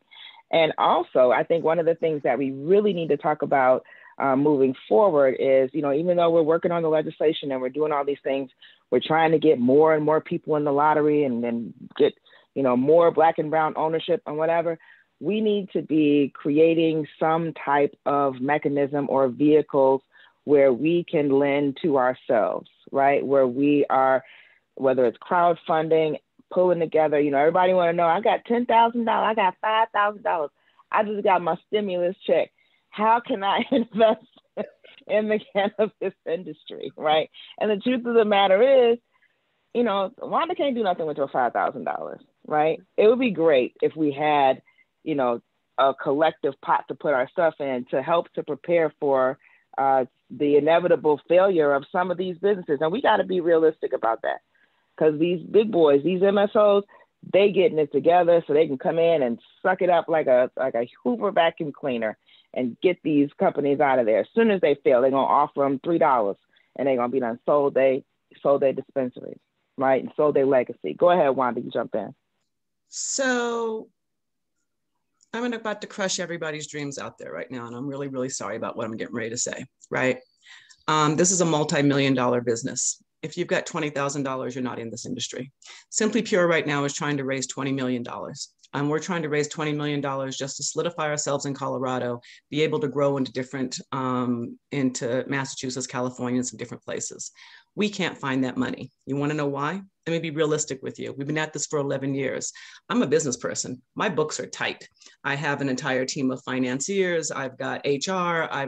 And also, I think one of the things that we really need to talk about moving forward is, even though we're working on the legislation and we're doing all these things, we're trying to get more and more people in the lottery and then get, more Black and brown ownership and whatever. We need to be creating some type of mechanism or vehicles where we can lend to ourselves, right? Where we are, whether it's crowdfunding, pulling together, everybody want to know, I got $10,000, I got $5,000. I just got my stimulus check. How can I invest in the cannabis industry, right? And the truth of the matter is, Wanda can't do nothing with your $5,000, right? It would be great if we had, a collective pot to put our stuff in to help to prepare for the inevitable failure of some of these businesses. And we got to be realistic about that, because these big boys, these MSOs, they getting it together so they can come in and suck it up like a Hoover vacuum cleaner and get these companies out of there. As soon as they fail, they're going to offer them $3 and they're going to be done. Sold their dispensaries, right? And sold their legacy. Go ahead, Wanda, you jump in. So I'm about to crush everybody's dreams out there right now. And I'm really, really sorry about what I'm getting ready to say, right? This is a multi-million-dollar business. If you've got $20,000, you're not in this industry. Simply Pure right now is trying to raise $20 million. We're trying to raise $20 million just to solidify ourselves in Colorado, be able to grow into different, into Massachusetts, California, and some different places. We can't find that money. You want to know why? Let me be realistic with you. We've been at this for 11 years. I'm a business person. My books are tight. I have an entire team of financiers. I've got HR. I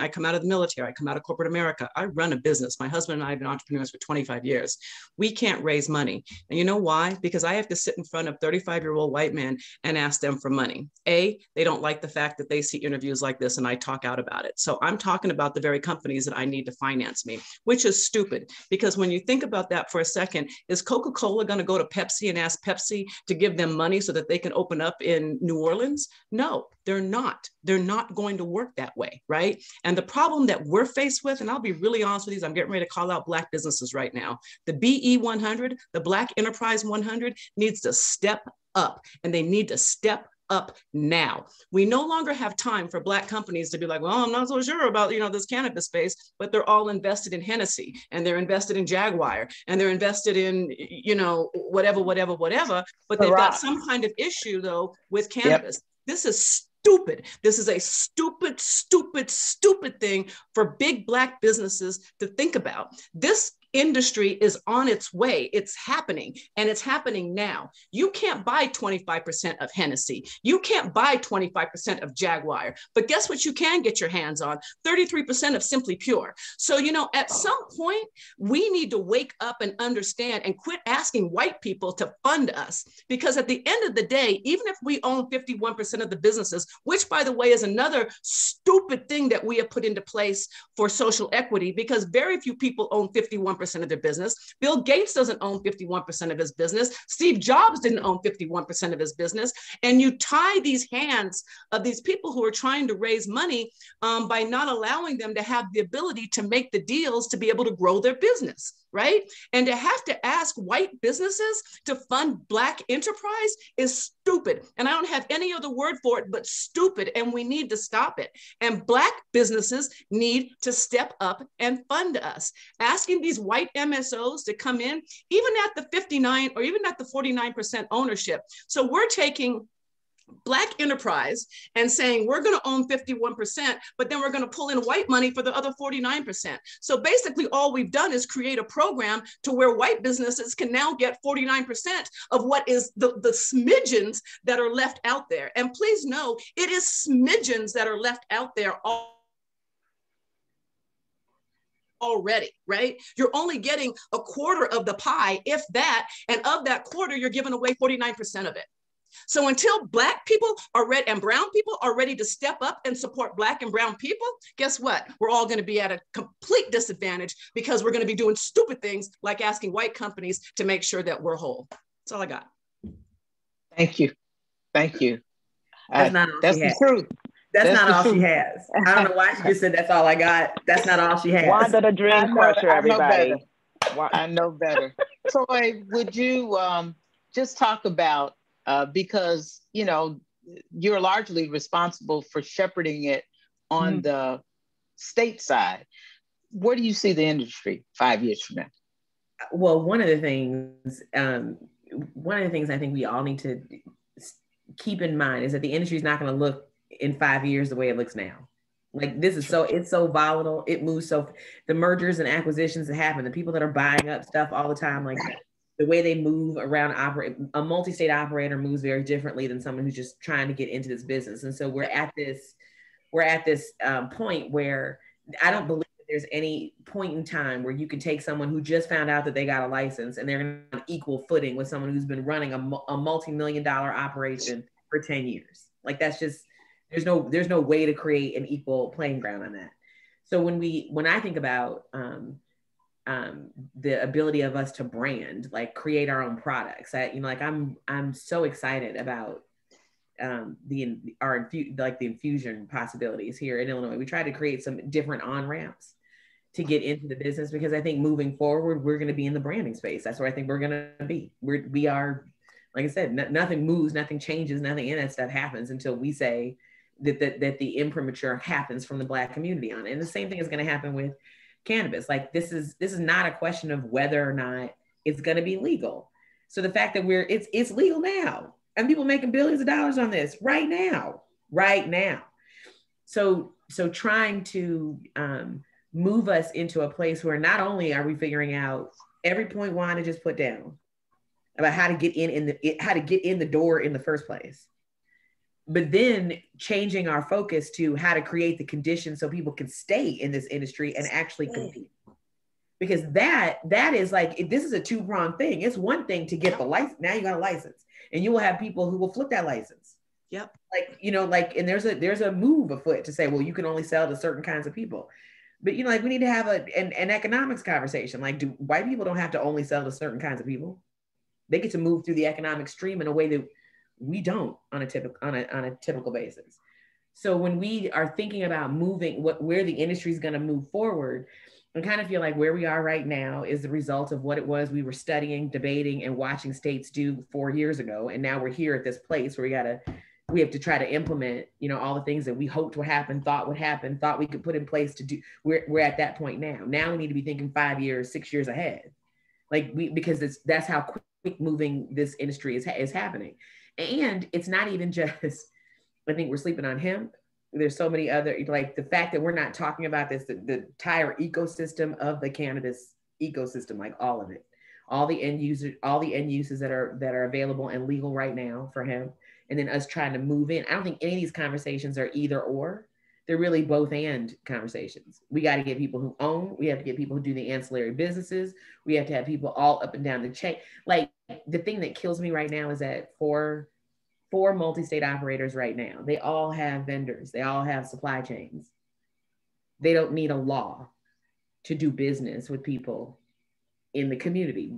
come out of the military. I come out of corporate America. I run a business. My husband and I have been entrepreneurs for 25 years. We can't raise money. And you know why? Because I have to sit in front of 35-year-old white men and ask them for money. A, they don't like the fact that they see interviews like this and I talk out about it. So I'm talking about the very companies that I need to finance me, which is stupid. Because when you think about that for a second, is Coca-Cola going to go to Pepsi and ask Pepsi to give them money so that they can open up in New Orleans? No, they're not. They're not going to work that way, right? And the problem that we're faced with, and I'll be really honest with you, I'm getting ready to call out Black businesses right now. The BE 100, the Black Enterprise 100 needs to step up, and they need to step up now. We no longer have time for Black companies to be like, well, I'm not so sure about, this cannabis space, but they're all invested in Hennessy, and they're invested in Jaguar, and they're invested in, whatever, but they've got some kind of issue though with cannabis. Yep. This is stupid. This is a stupid, stupid, stupid thing for big Black businesses to think about. This industry is on its way. It's happening, and it's happening now. You can't buy 25% of Hennessy. You can't buy 25% of Jaguar, but guess what you can get your hands on? 33% of Simply Pure. So, at some point, we need to wake up and understand and quit asking white people to fund us, because at the end of the day, even if we own 51% of the businesses, which by the way is another stupid thing that we have put into place for social equity, because very few people own 51% of their business. Bill Gates doesn't own 51% of his business. Steve Jobs didn't own 51% of his business. And you tie these hands of these people who are trying to raise money by not allowing them to have the ability to make the deals to be able to grow their business, right? And to have to ask white businesses to fund Black enterprise is stupid. And I don't have any other word for it but stupid, and we need to stop it. And Black businesses need to step up and fund us. Asking these white MSOs to come in, even at the 59 or even at the 49% ownership. So we're taking Black enterprise and saying we're going to own 51%, but then we're going to pull in white money for the other 49%. So basically all we've done is create a program to where white businesses can now get 49% of what is the smidgens that are left out there. And please know, it is smidgens that are left out there already, right? You're only getting a quarter of the pie, if that, and of that quarter, you're giving away 49% of it. So until Black people are ready and brown people are ready to step up and support Black and brown people, guess what? We're all going to be at a complete disadvantage, because we're going to be doing stupid things like asking white companies to make sure that we're whole. That's all I got. Thank you. Thank you. That's the truth. That's not all she has. I don't know why she just said that's all I got. That's not all she has. Wanda the Dream Crusher, everybody. I know better. Troy, would you just talk about, because, you're largely responsible for shepherding it on the state side. Where do you see the industry 5 years from now? Well, one of the things I think we all need to keep in mind is that the industry is not going to look in 5 years the way it looks now. Like, this is it's so volatile. It moves so, the mergers and acquisitions that happen, the people that are buying up stuff all the time, like the way they move around, a multi-state operator moves very differently than someone who's just trying to get into this business. And so we're at this point where I don't believe that there's any point in time where you can take someone who just found out that they got a license and they're on equal footing with someone who's been running a multi-million-dollar operation for 10 years. Like, that's just, there's no way to create an equal playing ground on that. So when I think about the ability of us to brand, like create our own products, I'm so excited about the infusion possibilities here in Illinois. We try to create some different on-ramps to get into the business, because I think moving forward, we're going to be in the branding space. That's where I think we're going to be. We are, like I said, nothing moves, nothing changes, nothing in that stuff happens until we say that the imprimatur happens from the Black community on it. And the same thing is going to happen with cannabis. Like, this is not a question of whether or not it's going to be legal. So the fact that it's legal now. and people making billions of dollars on this right now. So trying to move us into a place where not only are we figuring out every point Wanda just put down about how to get in the door in the first place, but then changing our focus to how to create the conditions so people can stay in this industry and actually compete. Because that is like, this is a two-pronged thing. It's one thing to get the license. Now you got a license, and you will have people who will flip that license. Yep. Like, you know, like, and there's a move afoot to say, well, you can only sell to certain kinds of people. But, you know, like, we need to have an economics conversation. Like, white people don't have to only sell to certain kinds of people. They get to move through the economic stream in a way that we don't on a typical basis. So when we are thinking about moving, where the industry is going to move forward, I kind of feel like where we are right now is the result of what it was we were studying, debating, and watching states do 4 years ago. And now we're here at this place where we have to try to implement, you know, all the things that we hoped would happen, thought we could put in place to do. We're at that point now. Now we need to be thinking 5 years, 6 years ahead, because that's how quick moving this industry is happening. And it's not even just, I think we're sleeping on hemp. There's so many other, like the fact that we're not talking about this, the entire ecosystem of the cannabis ecosystem, like all of it, all the end uses that are available and legal right now for him. And then us trying to move in. I don't think any of these conversations are either or. They're really both and conversations. We got to get people who own, we have to get people who do the ancillary businesses. We have to have people all up and down the chain. Like, the thing that kills me right now is that four multi-state operators right now, they all have vendors. They all have supply chains. They don't need a law to do business with people in the community.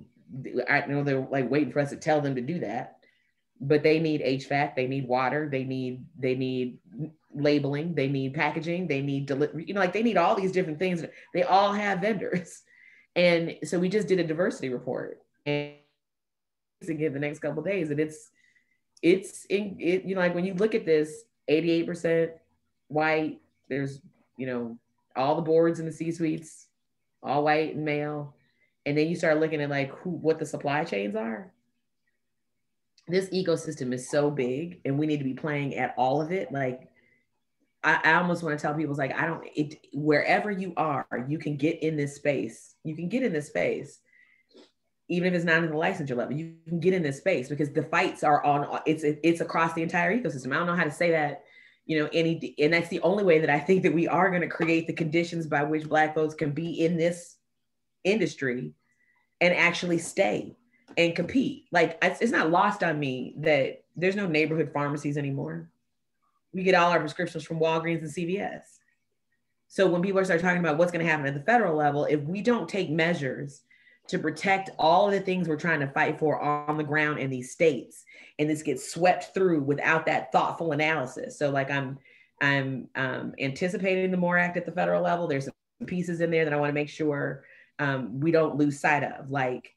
I know they're like waiting for us to tell them to do that, but they need HVAC, they need water, they need labeling, they need packaging, they need delivery, you know, like they need all these different things. They all have vendors. And so we just did a diversity report and again the next couple of days, and it's you know, like when you look at this, 88% white, there's, you know, all the boards in the C-suites, all white and male. And then you start looking at like what the supply chains are. This ecosystem is so big and we need to be playing at all of it. Like, I almost want to tell people, it's like, wherever you are, you can get in this space. You can get in this space. Even if it's not in the licensure level, you can get in this space because the fights are on, it's across the entire ecosystem. I don't know how to say that, you know, and that's the only way that I think that we are going to create the conditions by which Black folks can be in this industry and actually stay and compete. Like, it's not lost on me that there's no neighborhood pharmacies anymore. We get all our prescriptions from Walgreens and CVS. So when people start talking about what's going to happen at the federal level, if we don't take measures to protect all of the things we're trying to fight for on the ground in these states, and this gets swept through without that thoughtful analysis. So like I'm anticipating the MORE Act at the federal level. There's some pieces in there that I want to make sure we don't lose sight of, like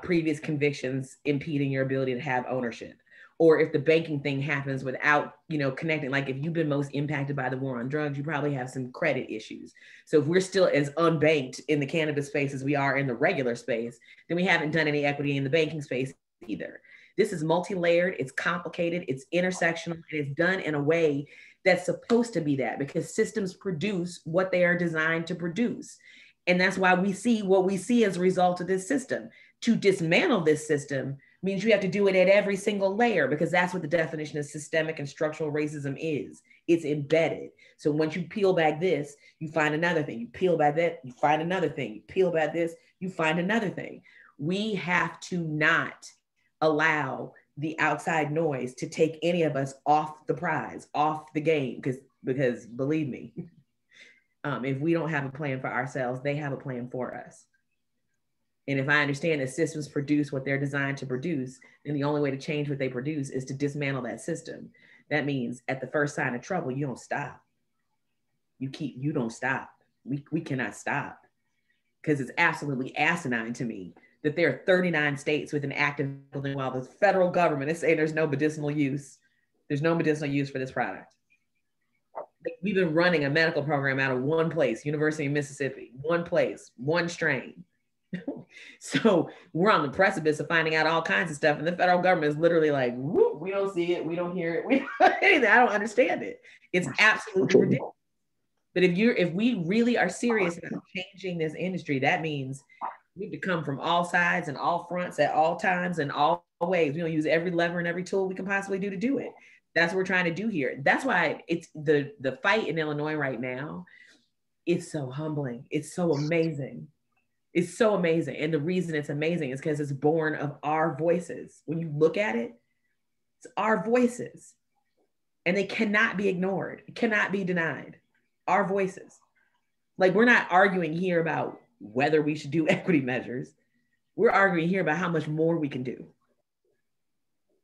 previous convictions impeding your ability to have ownership. Or if the banking thing happens without, you know, connecting, like if you've been most impacted by the war on drugs, you probably have some credit issues. So if we're still as unbanked in the cannabis space as we are in the regular space, then we haven't done any equity in the banking space either. This is multi-layered, it's complicated, it's intersectional, and it's done in a way that's supposed to be that, because systems produce what they are designed to produce. And that's why we see what we see as a result of this system. To dismantle this system means you have to do it at every single layer, because that's what the definition of systemic and structural racism is. It's embedded. So once you peel back this, you find another thing. You peel back that, you find another thing. You peel back this, you find another thing. We have to not allow the outside noise to take any of us off the prize, off the game, because believe me, if we don't have a plan for ourselves, they have a plan for us. And if I understand that systems produce what they're designed to produce, then the only way to change what they produce is to dismantle that system. That means at the first sign of trouble, you don't stop. You don't stop. We cannot stop, because it's absolutely asinine to me that there are 39 states with an active, while the federal government is saying there's no medicinal use. There's no medicinal use for this product. We've been running a medical program out of one place, University of Mississippi, one place, one strain. So we're on the precipice of finding out all kinds of stuff. And the federal government is literally like, we don't see it. We don't hear it. We don't anything. I don't understand it. It's absolutely ridiculous. But if we really are serious about changing this industry, that means we have to come from all sides and all fronts at all times and all ways. We're gonna use every lever and every tool we can possibly do to do it. That's what we're trying to do here. That's why it's the fight in Illinois right now. It's so humbling. It's so amazing. It's so amazing. And the reason it's amazing is because it's born of our voices. When you look at it, it's our voices. And they cannot be ignored, cannot be denied. Our voices. Like, we're not arguing here about whether we should do equity measures. We're arguing here about how much more we can do.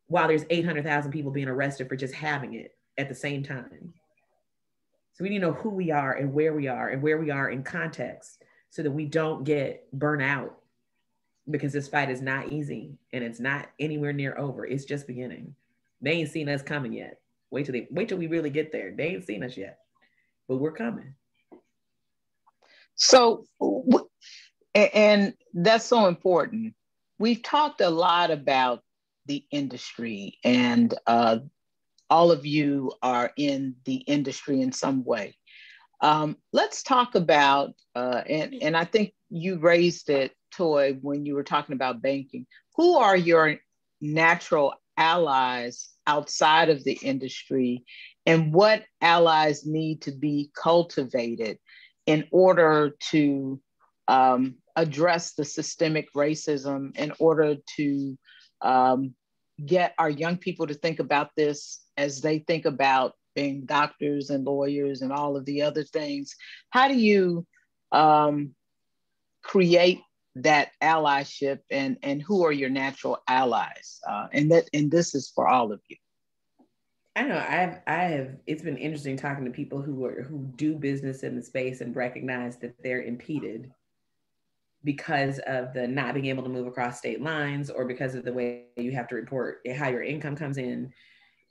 While there's 800,000 people being arrested for just having it at the same time. So we need to know who we are and where we are in context so that we don't get burnt out, because this fight is not easy and it's not anywhere near over. It's just beginning. They ain't seen us coming yet. Wait till we really get there. They ain't seen us yet, but we're coming. So, and that's so important. We've talked a lot about the industry, and all of you are in the industry in some way. Let's talk about, and I think you raised it, Toy, when you were talking about banking. Who are your natural allies outside of the industry, and what allies need to be cultivated in order to address the systemic racism, in order to get our young people to think about this as they think about being doctors and lawyers and all of the other things? How do you create that allyship, and who are your natural allies? And this is for all of you. I know I have, it's been interesting talking to people who do business in the space and recognize that they're impeded because of the not being able to move across state lines, or because of the way you have to report how your income comes in.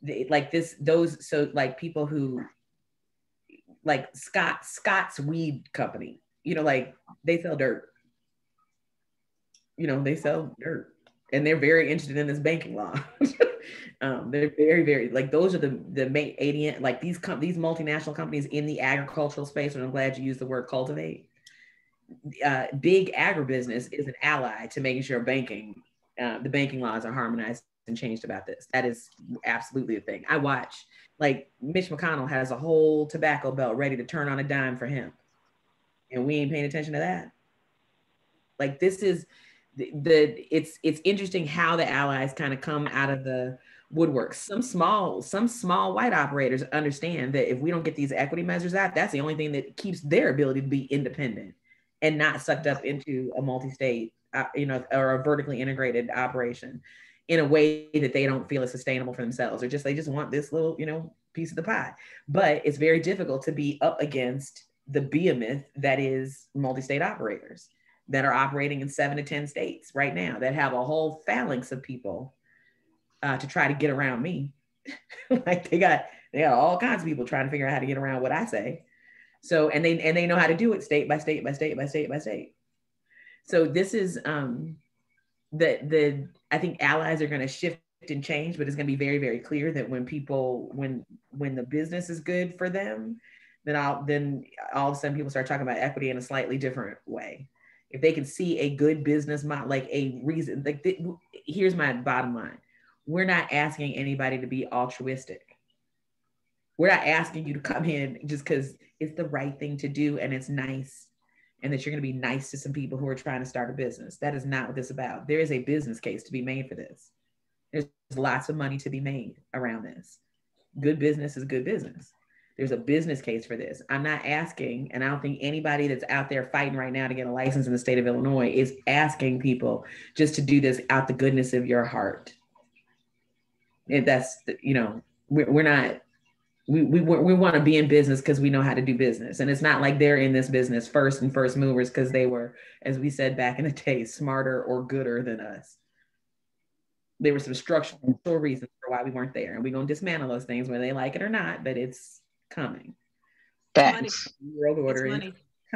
So people who, like Scott's Weed Company, like they sell dirt. They sell dirt, and they're very interested in this banking law. They're very, very, like, those are the main 80, like these multinational companies in the agricultural space, and I'm glad you used the word cultivate. Big agribusiness is an ally to making sure the banking laws are harmonized and changed about this. That is absolutely a thing. I watch, like, Mitch McConnell has a whole tobacco belt ready to turn on a dime for him, and we ain't paying attention to that. Like, this is it's interesting how the allies kind of come out of the woodwork. Some small white operators understand that if we don't get these equity measures out, that's the only thing that keeps their ability to be independent and not sucked up into a multi-state, or a vertically integrated operation in a way that they don't feel is sustainable for themselves, or they just want this little, piece of the pie. But it's very difficult to be up against the behemoth that is multi-state operators that are operating in 7 to 10 states right now, that have a whole phalanx of people to try to get around me. Like, they got all kinds of people trying to figure out how to get around what I say. So, and they know how to do it state by state by state by state by state. So this is I think allies are going to shift and change, but it's going to be very, very clear that when the business is good for them, then all of a sudden people start talking about equity in a slightly different way. If they can see a good business model, like a reason, here's my bottom line. We're not asking anybody to be altruistic. We're not asking you to come in just because it's the right thing to do and it's nice, and that you're going to be nice to some people who are trying to start a business. That is not what this is about. There is a business case to be made for this. There's lots of money to be made around this. Good business is good business. There's a business case for this. I'm not asking, and I don't think anybody that's out there fighting right now to get a license in the state of Illinois is asking people just to do this out the goodness of your heart. And that's, we're not, we want to be in business because we know how to do business. And it's not like they're in this business first movers because they were, as we said back in the day, smarter or gooder than us. There were some structural reasons for why we weren't there. And we're going to dismantle those things whether they like it or not, but it's coming. Thanks. World order is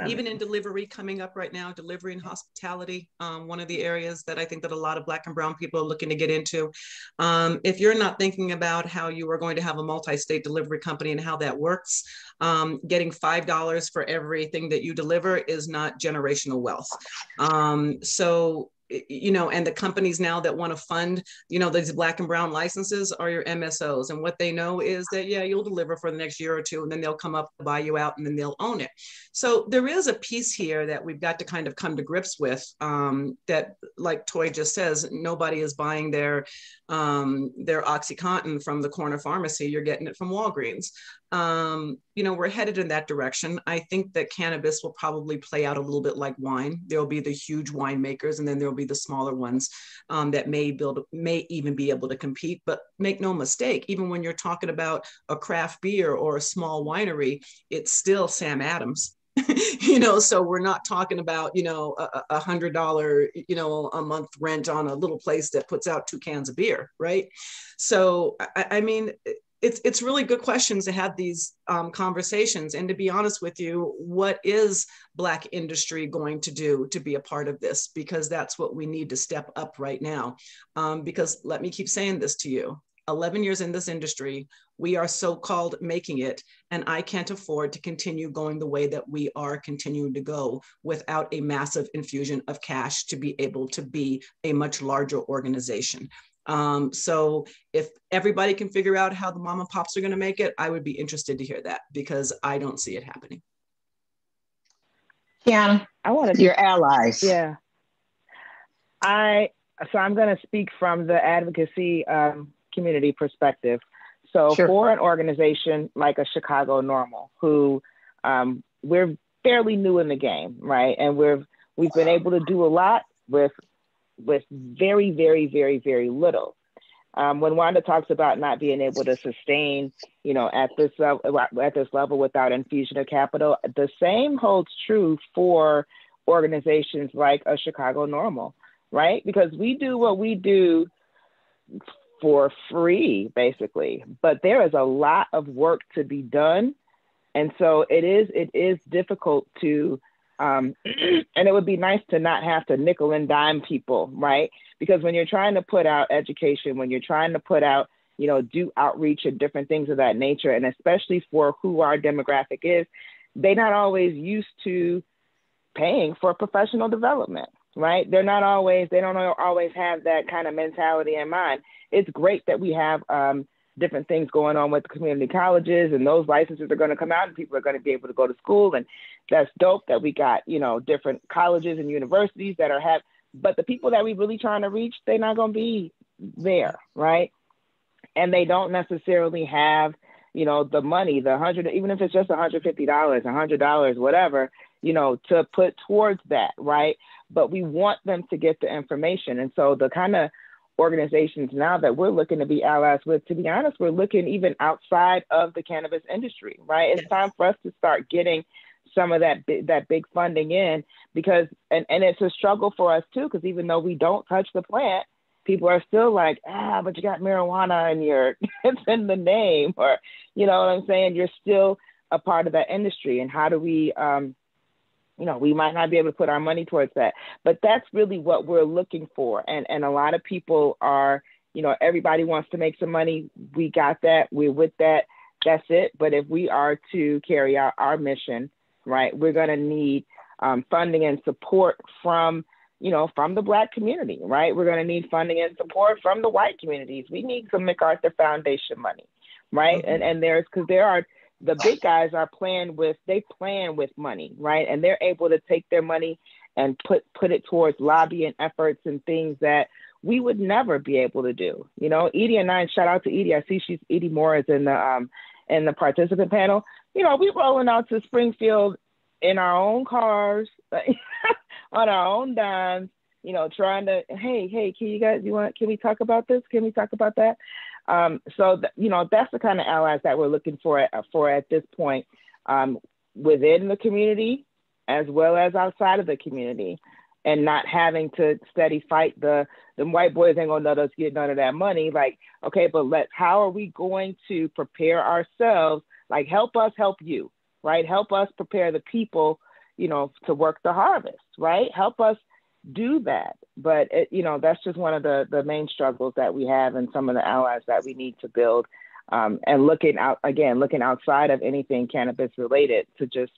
even in delivery coming up right now, delivery and hospitality, one of the areas that I think that a lot of Black and brown people are looking to get into. If you're not thinking about how you are going to have a multi-state delivery company and how that works, getting $5 for everything that you deliver is not generational wealth. So, you know, and the companies now that want to fund, you know, these Black and brown licenses are your MSOs. And what they know is that, yeah, you'll deliver for the next year or two, and then they'll come up to buy you out, and then they'll own it. So there is a piece here that we've got to kind of come to grips with, that, like Toy just says, nobody is buying their OxyContin from the corner pharmacy. You're getting it from Walgreens. You know, we're headed in that direction. I think that cannabis will probably play out a little bit like wine. There'll be the huge winemakers, and then there'll be the smaller ones that may even be able to compete. But make no mistake, even when you're talking about a craft beer or a small winery, it's still Sam Adams. You know, so we're not talking about, you know, $100, you know, a month rent on a little place that puts out 2 cans of beer, right? So, I mean, it's really good questions to have these conversations. And to be honest with you, what is Black industry going to do to be a part of this? Because that's what we need to step up right now. Because let me keep saying this to you, 11 years in this industry, we are so-called making it, and I can't afford to continue going the way that we are continuing to go without a massive infusion of cash to be able to be a much larger organization. So if everybody can figure out how the mom and pops are going to make it, I would be interested to hear that, because I don't see it happening. Kiana, I want to your allies. Yeah. So I'm going to speak from the advocacy community perspective. So sure. For an organization like a Chicago NORML, who we're fairly new in the game, right? And we've been able to do a lot with very, very, very, very little. When Wanda talks about not being able to sustain, you know, at this level without infusion of capital, the same holds true for organizations like a Chicago NORML, right? Because we do what we do for free, basically, but there is a lot of work to be done. And so it is difficult to, and it would be nice to not have to nickel and dime people, right? Because when you're trying to put out education, when you're trying to put out, you know, do outreach and different things of that nature, and especially for who our demographic is, they're not always used to paying for professional development, right? They don't always have that kind of mentality in mind. It's great that we have different things going on with community colleges, and those licenses are going to come out and people are going to be able to go to school. And that's dope that we got, you know, different colleges and universities that but the people that we really trying to reach, they're not going to be there, right? And they don't necessarily have, you know, the money, even if it's just $150, $100, whatever, you know, to put towards that, right? But we want them to get the information. And so the kind of organizations now that we're looking to be allies with, to be honest, we're looking even outside of the cannabis industry, right? It's time for us to start getting some of that big funding in, because, and it's a struggle for us too, because even though we don't touch the plant, people are still like, but you got marijuana in it's in the name, or, you know what I'm saying? You're still a part of that industry. And how do we, you know, we might not be able to put our money towards that, but that's really what we're looking for. And a lot of people are, you know, everybody wants to make some money. We got that. We're with that. That's it. But if we are to carry out our mission, right, we're going to need funding and support from the Black community, right? We're going to need funding and support from the white communities. We need some MacArthur Foundation money, right? Mm-hmm. And the big guys they plan with money, right? And they're able to take their money and put it towards lobbying efforts and things that we would never be able to do. You know, Edie and I, shout out to Edie. I see Edie Moore is in the participant panel. You know, we rolling out to Springfield in our own cars, on our own dimes, you know, trying to, hey, can we talk about this? Can we talk about that? You know, that's the kind of allies that we're looking for at this point, within the community as well as outside of the community, and not having to steady fight the white boys ain't gonna let us get none of that money. Like, okay, but how are we going to prepare ourselves? Like, help us help you, right? Help us prepare the people, to work the harvest, right? Help us do that. But that's just one of the main struggles that we have, and some of the allies that we need to build. And looking outside of anything cannabis related, to just,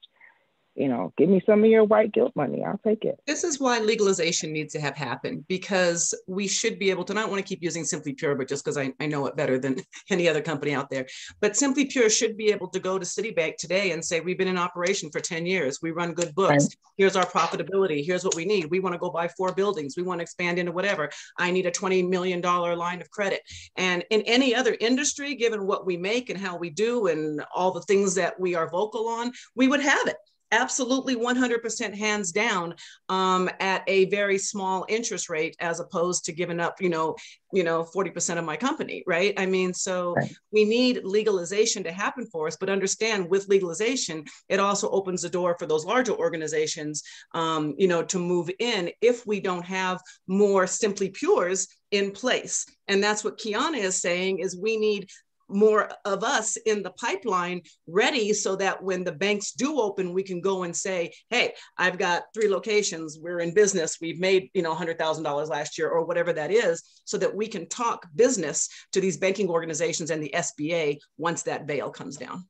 give me some of your white guilt money. I'll take it. This is why legalization needs to have happened, because we should be able to, and I don't want to keep using Simply Pure, but just because I know it better than any other company out there, but Simply Pure should be able to go to Citibank today and say, we've been in operation for 10 years. We run good books. Right. Here's our profitability. Here's what we need. We want to go buy 4 buildings. We want to expand into whatever. I need a $20 million line of credit. And in any other industry, given what we make and how we do and all the things that we are vocal on, we would have it. Absolutely 100% hands down, at a very small interest rate, as opposed to giving up, 40% of my company, right? I mean, so right. We need legalization to happen for us, but understand with legalization, it also opens the door for those larger organizations, to move in if we don't have more Simply Pures in place. And that's what Kiana is saying, is we need more of us in the pipeline ready, so that when the banks do open, we can go and say, hey, I've got 3 locations, we're in business, we've made $100,000 last year, or whatever that is, so that we can talk business to these banking organizations and the SBA once that veil comes down.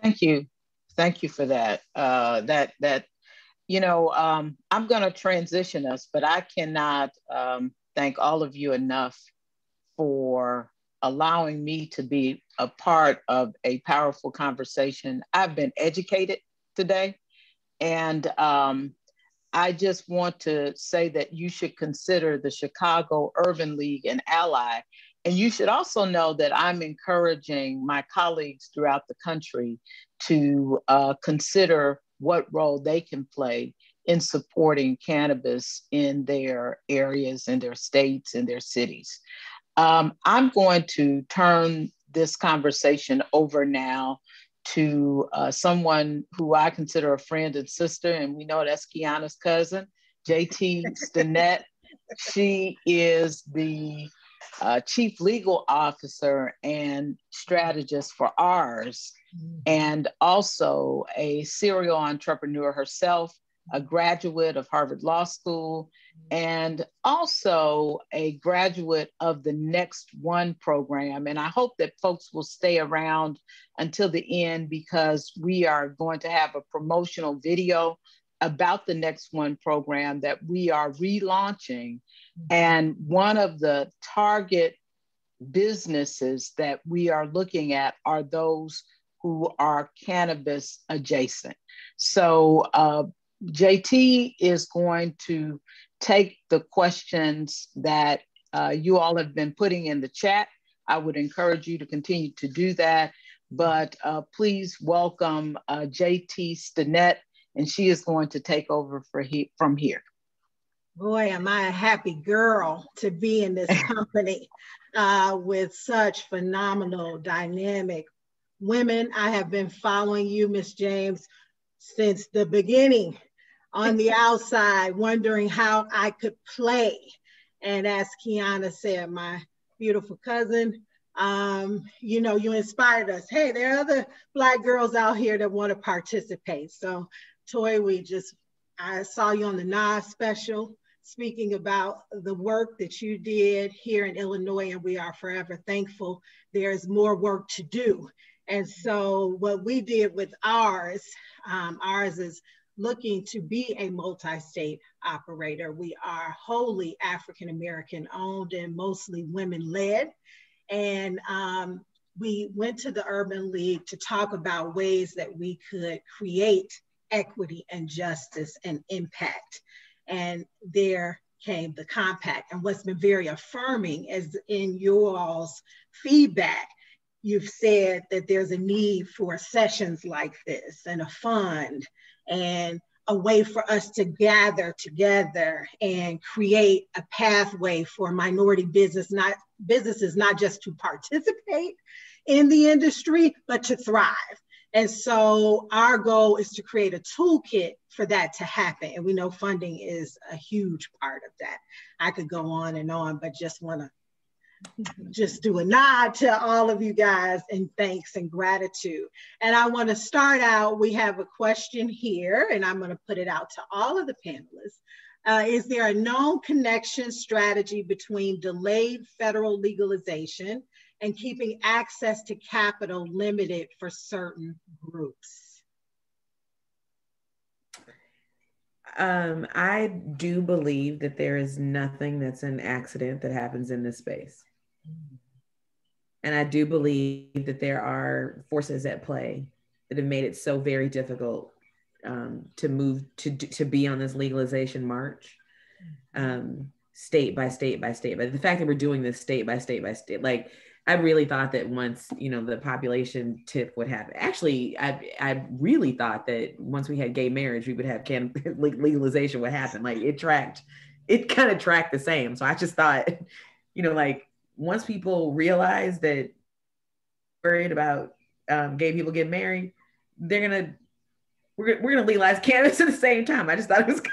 Thank you for that. I'm going to transition us, but I cannot thank all of you enough for allowing me to be a part of a powerful conversation. I've been educated today, and I just want to say that you should consider the Chicago Urban League an ally. And you should also know that I'm encouraging my colleagues throughout the country to consider what role they can play in supporting cannabis in their areas, in their states, in their cities. I'm going to turn this conversation over now to someone who I consider a friend and sister, and we know that's Kiana's cousin, JT Stinnett. She is the Chief Legal Officer and Strategist for ours, and also a serial entrepreneur herself, a graduate of Harvard Law School, and also a graduate of the Next One program. And I hope that folks will stay around until the end, because we are going to have a promotional video about the Next One program that we are relaunching. And one of the target businesses that we are looking at are those who are cannabis adjacent. So JT is going to take the questions that you all have been putting in the chat. I would encourage you to continue to do that, but please welcome JT Stinnett, and she is going to take over from here. Boy, am I a happy girl to be in this company with such phenomenal, dynamic women. I have been following you, Ms. James, since the beginning, on the outside, wondering how I could play. And as Kiana said, my beautiful cousin, you inspired us. Hey, there are other Black girls out here that want to participate. So Toy, I saw you on the Nas special, speaking about the work that you did here in Illinois, and we are forever thankful. There's more work to do. And so what we did with ours is looking to be a multi-state operator. We are wholly African-American owned and mostly women-led. And we went to the Urban League to talk about ways that we could create equity and justice and impact. And there came the compact. And what's been very affirming is in your all's feedback, you've said that there's a need for sessions like this and a fund and a way for us to gather together and create a pathway for minority businesses, not just to participate in the industry, but to thrive. And so our goal is to create a toolkit for that to happen. And we know funding is a huge part of that. I could go on and on, but just want to just do a nod to all of you guys in thanks and gratitude. And I want to start out, we have a question here, and I'm going to put it out to all of the panelists. Is there a known connection strategy between delayed federal legalization and keeping access to capital limited for certain groups? I do believe that there is nothing that's an accident that happens in this space. And I do believe that there are forces at play that have made it so very difficult to move, to be on this legalization march, state by state by state. But the fact that we're doing this state by state by state, like, I really thought that once, you know, the population tip would happen. Actually, I really thought that once we had gay marriage, we would have legalization would happen. Like, it kind of tracked the same. So I just thought, you know, like, once people realize that worried about gay people getting married, we're gonna legalize cannabis at the same time. I just thought that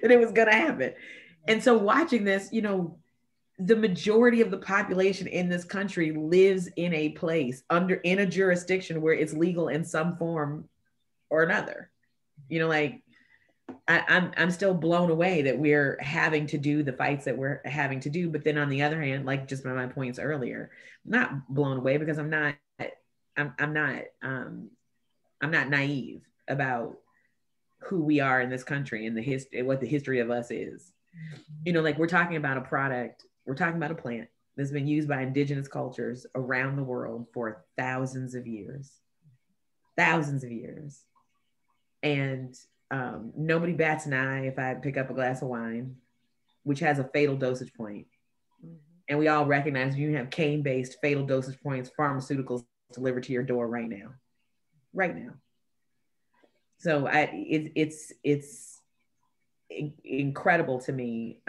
it was gonna happen. And so watching this, you know, the majority of the population in this country lives in a place in a jurisdiction where it's legal in some form or another. You know, like, I'm still blown away that we're having to do the fights that we're having to do. But then on the other hand, like just my points earlier, I'm not blown away because I'm not naive about who we are in this country and what the history of us is. You know, like, we're talking about a product, we're talking about a plant that's been used by indigenous cultures around the world for thousands of years. And nobody bats an eye if I pick up a glass of wine, which has a fatal dosage point. And we all recognize you have cane-based fatal dosage points, pharmaceuticals delivered to your door right now. So it's incredible to me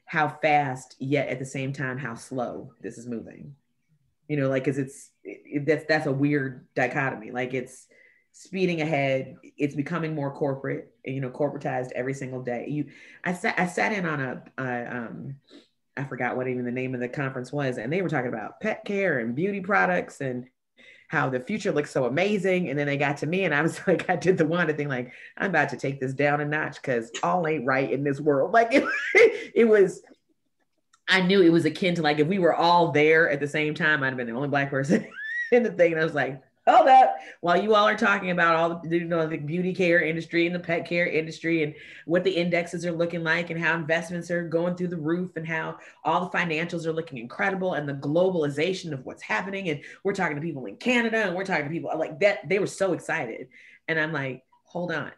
how fast, yet at the same time, how slow this is moving. You know, like, because that's a weird dichotomy. Like, it's speeding ahead. It's becoming more corporate, you know, corporatized every single day. I sat in on I forgot what even the name of the conference was, and they were talking about pet care and beauty products and how the future looks so amazing. And then they got to me and I was like, I did the Wanda thing, like, I'm about to take this down a notch because all ain't right in this world. Like, it was, I knew it was akin to, like, if we were all there at the same time, I'd have been the only Black person in the thing. And I was like, hold up, while you all are talking about all the, you know, the beauty care industry and the pet care industry and what the indexes are looking like and how investments are going through the roof and how all the financials are looking incredible and the globalization of what's happening. And we're talking to people in Canada and we're talking to people like that. They were so excited. And I'm like, hold on.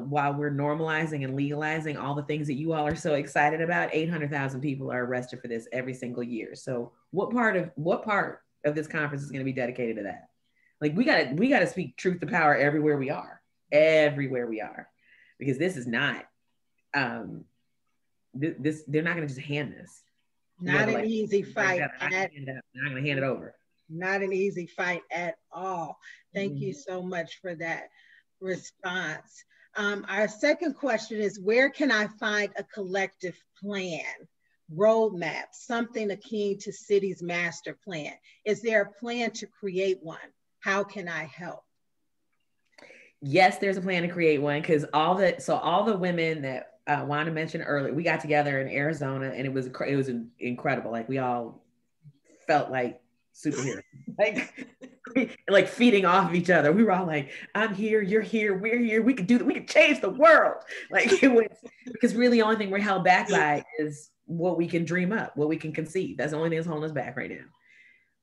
While we're normalizing and legalizing all the things that you all are so excited about, 800,000 people are arrested for this every single year. So what part of this conference is going to be dedicated to that? Like, we gotta speak truth to power everywhere we are, because this is not, they're not gonna just hand this. Not an easy fight. They're not gonna hand it over. Not an easy fight at all. Thank you so much for that response. Our second question is, where can I find a collective plan, roadmap, something akin to City's master plan? Is there a plan to create one? How can I help? Yes, there's a plan to create one, because all the women that Wanda mentioned earlier, we got together in Arizona and it was incredible. Like, we all felt like superheroes, like feeding off of each other. We were all like, I'm here, you're here, we're here. We could change the world. Like, it was, because really the only thing we're held back by is what we can dream up, what we can conceive. That's the only thing that's holding us back right now.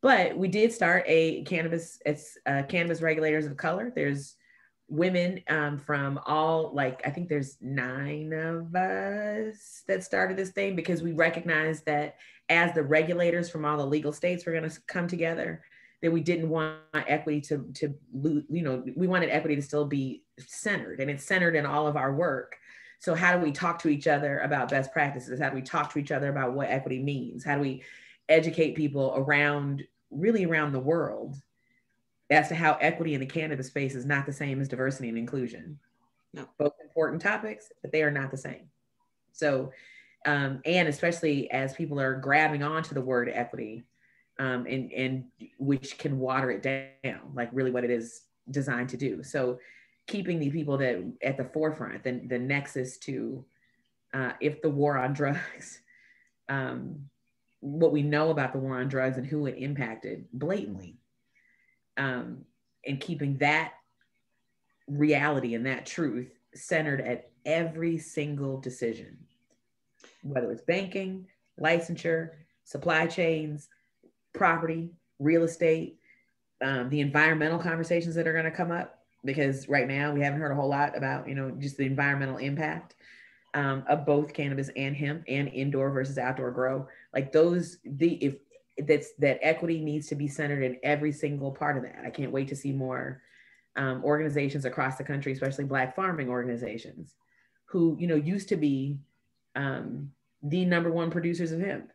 But we did start a cannabis regulators of color. There's women from all, like, I think there's 9 of us that started this thing, because we recognized that as the regulators from all the legal states were going to come together, that we didn't want equity to you know, we wanted equity to still be centered, and it's centered in all of our work. So how do we talk to each other about best practices? How do we talk to each other about what equity means? How do we educate people around the world as to how equity in the cannabis space is not the same as diversity and inclusion? No. Both important topics, but they are not the same. So And especially as people are grabbing onto the word equity, and which can water it down, like really what it is designed to do. So keeping the people that at the forefront, the nexus to, if the war on drugs, what we know about the war on drugs and who it impacted blatantly, and keeping that reality and that truth centered at every single decision, whether it's banking, licensure, supply chains, property, real estate, the environmental conversations that are going to come up, because right now we haven't heard a whole lot about, just the environmental impact of both cannabis and hemp, and indoor versus outdoor grow. Like that equity needs to be centered in every single part of that. I can't wait to see more organizations across the country, especially Black farming organizations, who used to be the number one producers of hemp,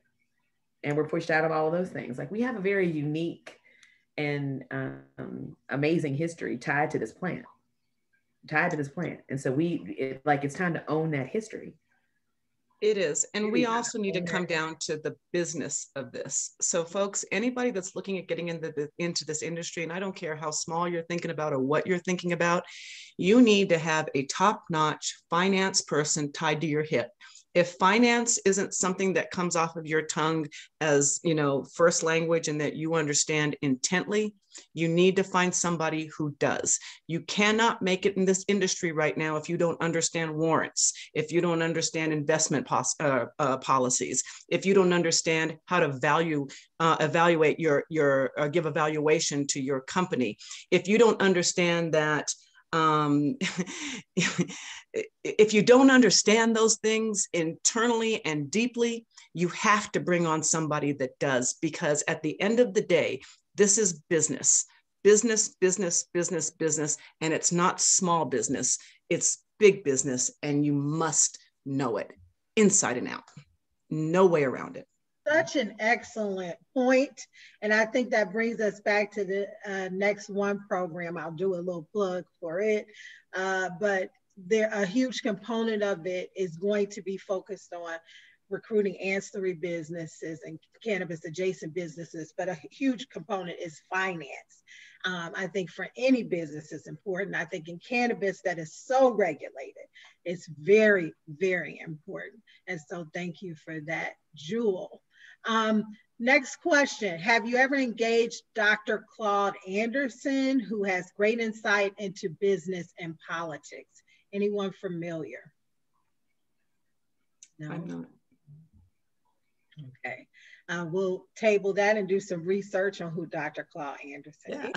and we're pushed out of all of those things. Like, we have a very unique and amazing history tied to this plant. And so it's time to own that history. It is. And we also need to come down to the business of this. So folks, anybody that's looking at getting into this industry, and I don't care how small you're thinking about or what you're thinking about, you need to have a top-notch finance person tied to your hip. If finance isn't something that comes off of your tongue as, first language and that you understand intently, you need to find somebody who does. You cannot make it in this industry right now if you don't understand warrants, if you don't understand investment policies, if you don't understand how to evaluate give a valuation to your company, if you don't understand that. If you don't understand those things internally and deeply, you have to bring on somebody that does, because at the end of the day, this is business, and it's not small business, it's big business, and you must know it inside and out. No way around it. Such an excellent point. And I think that brings us back to the Next One program. I'll do a little plug for it. But a huge component of it is going to be focused on recruiting ancillary businesses and cannabis adjacent businesses, but a huge component is finance. I think for any business it's important. I think in cannabis that is so regulated, it's very, very important. And so thank you for that, Jewel. Next question. Have you ever engaged Dr. Claude Anderson, who has great insight into business and politics? Anyone familiar? No. I'm not. Okay. We'll table that and do some research on who Dr. Claude Anderson is.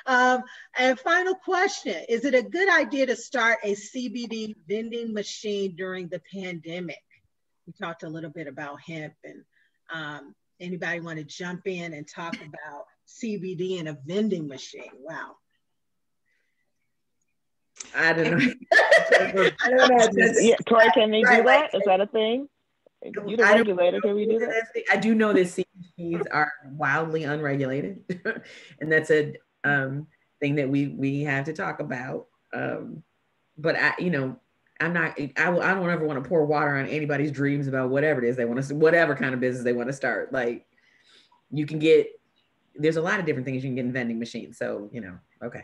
And final question. Is it a good idea to start a CBD vending machine during the pandemic? We talked a little bit about hemp, and anybody want to jump in and talk about CBD in a vending machine? Wow. I don't know. I don't know. Yeah, Tori, can they do that? Is that a thing? You the regulator, can we do that? I do know that CBDs are wildly unregulated, and that's a thing that we have to talk about. But I don't ever want to pour water on anybody's dreams about whatever it is they want to, whatever kind of business they want to start. Like, there's a lot of different things you can get in vending machines. So, okay.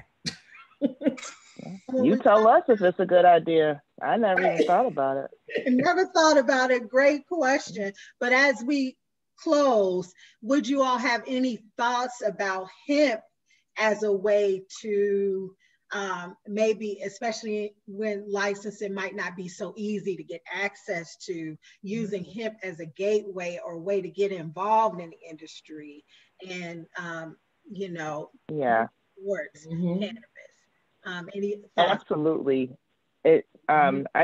You tell us if it's a good idea. I never even thought about it. Never thought about it. Great question. But as we close, would you all have any thoughts about hemp as a way to maybe, especially when licensing might not be so easy to get access to, using hemp as a gateway or a way to get involved in the industry and, towards cannabis? Absolutely. I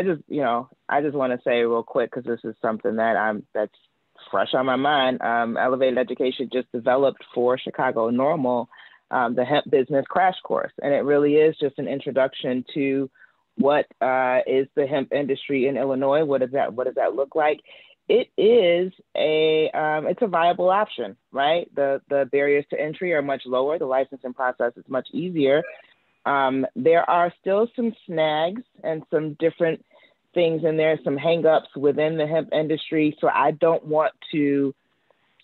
just want to say real quick, because this is something that's fresh on my mind. Elevated Education just developed for Chicago NORML the hemp business crash course, and it really is just an introduction to what is the hemp industry in Illinois. What does that look like? It is it's a viable option, right? The barriers to entry are much lower. The licensing process is much easier. There are still some snags and some different things in there, some hangups within the hemp industry. So I don't want to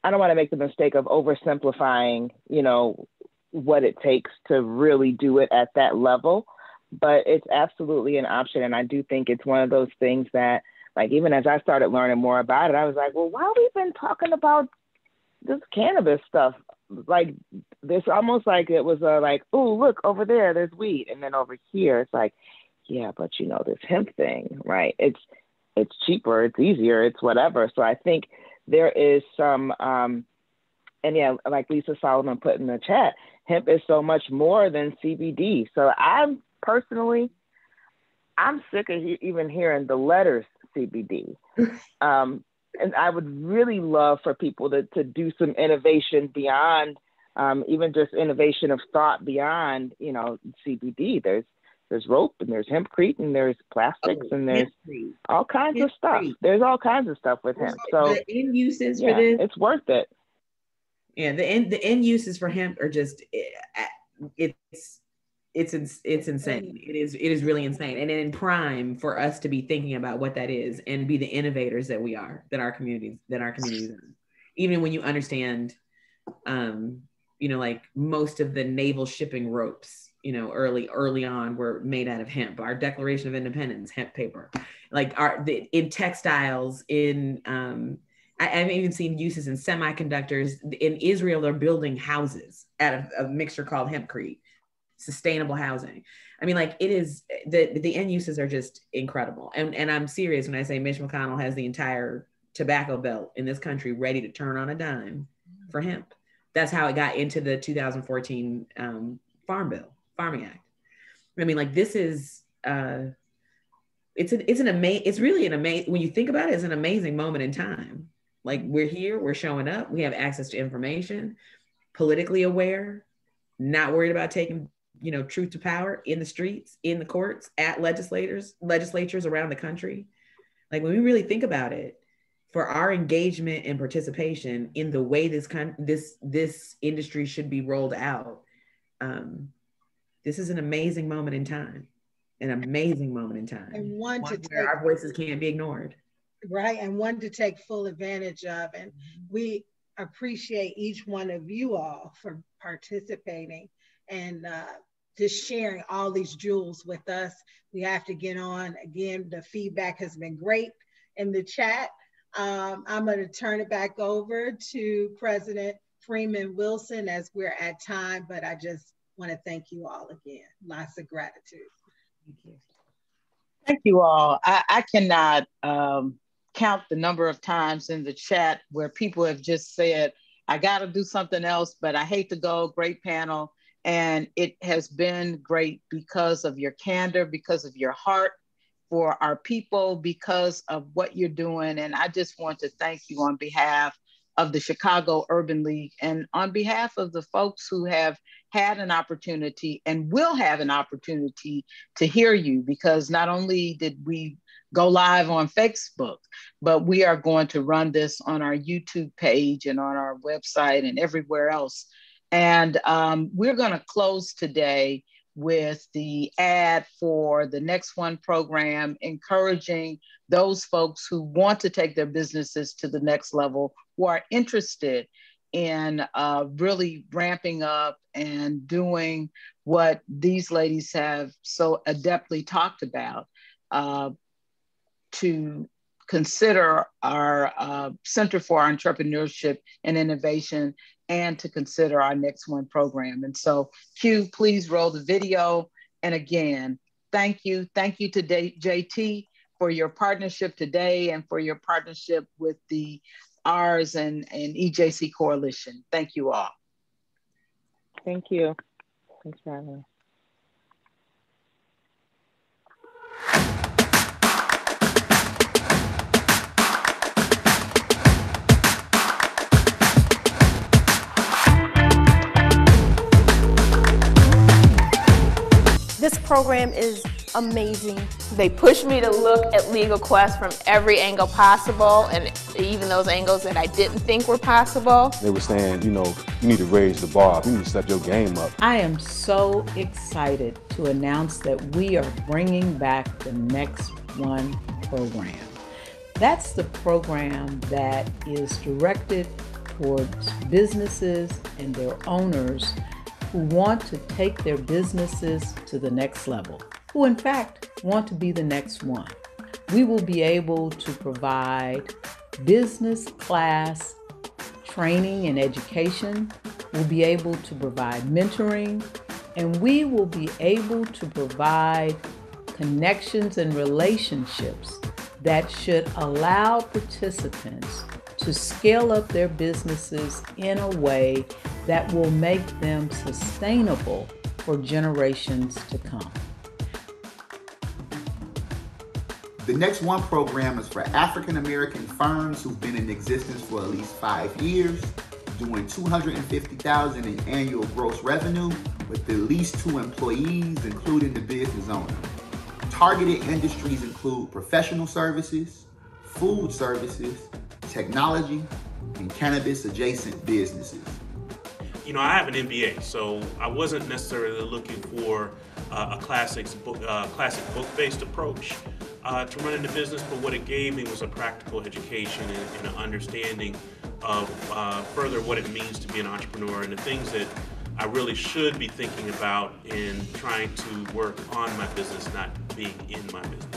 make the mistake of oversimplifying, what it takes to really do it at that level. But it's absolutely an option. And I do think it's one of those things that, like, even as I started learning more about it, I was like, well, why have we been talking about this cannabis stuff? Like, it's almost like it was like, oh, look, over there, there's weed. And then over here, it's like, yeah, but this hemp thing, right? It's cheaper, it's easier, it's whatever. So I think there is some, and yeah, like Lisa Solomon put in the chat, hemp is so much more than CBD. So I'm sick of even hearing the letters CBD. And I would really love for people to do some innovation beyond, even just innovation of thought beyond, CBD. There's rope and there's hempcrete and there's plastics and there's all kinds of stuff. There's all kinds of stuff with hemp. So the end uses for this, it's worth it. Yeah, the end uses for hemp are just it's insane. It is really insane, and in prime for us to be thinking about what that is and be the innovators that we are, that our communities are. Even when you understand, like most of the naval shipping ropes, early on were made out of hemp. Our Declaration of Independence, hemp paper, like in textiles, in I've even seen uses in semiconductors. In Israel, they're building houses out of a mixture called hempcrete, sustainable housing. I mean, like, it is, the end uses are just incredible. And I'm serious when I say Mitch McConnell has the entire tobacco belt in this country ready to turn on a dime for hemp. That's how it got into the 2014 Farming Act. I mean, like, this is, it's really an amazing, when you think about it, it's an amazing moment in time. Like, we're here, we're showing up, we have access to information, politically aware, not worried about taking, truth to power in the streets, in the courts, at legislatures around the country. Like, when we really think about it, for our engagement and participation in the way this industry should be rolled out, this is an amazing moment in time. And one where our voices can't be ignored. Right, and one to take full advantage of. And we appreciate each one of you all for participating and just sharing all these jewels with us. We have to get on. Again, the feedback has been great in the chat. I'm going to turn it back over to President Freeman Wilson as we're at time, but I just want to thank you all again. Lots of gratitude. Thank you. Thank you all. I cannot count the number of times in the chat where people have just said, I got to do something else, but I hate to go. Great panel. And it has been great because of your candor, because of your heart for our people, because of what you're doing. And I just want to thank you on behalf of the Chicago Urban League and on behalf of the folks who have had an opportunity and will have an opportunity to hear you, because not only did we go live on Facebook, but we are going to run this on our YouTube page and on our website and everywhere else. And we're going to close today with the ad for the Next One program, encouraging those folks who want to take their businesses to the next level, who are interested in really ramping up and doing what these ladies have so adeptly talked about, to consider our Center for Entrepreneurship and Innovation, and to consider our Next One program. And so, Q, please roll the video. And again, thank you. Thank you to JT for your partnership today and for your partnership with the R's and EJC Coalition. Thank you all. Thank you. Thanks for having me. This program is amazing. They push me to look at Legal Quest from every angle possible, and even those angles that I didn't think were possible. They were saying, you need to raise the bar, you need to step your game up. I am so excited to announce that we are bringing back the Next One program. That's the program that is directed towards businesses and their owners who want to take their businesses to the next level, who in fact want to be the next one. We will be able to provide business class training and education. We'll be able to provide mentoring, and we will be able to provide connections and relationships that should allow participants to scale up their businesses in a way that will make them sustainable for generations to come. The Next One program is for African American firms who've been in existence for at least 5 years, doing $250,000 in annual gross revenue with at least 2 employees, including the business owner. Targeted industries include professional services, food services, technology, and cannabis adjacent businesses. You know, I have an MBA, so I wasn't necessarily looking for a classic book-based approach to running the business, but what it gave me was a practical education and an understanding of further what it means to be an entrepreneur and the things that I really should be thinking about in trying to work on my business, not being in my business.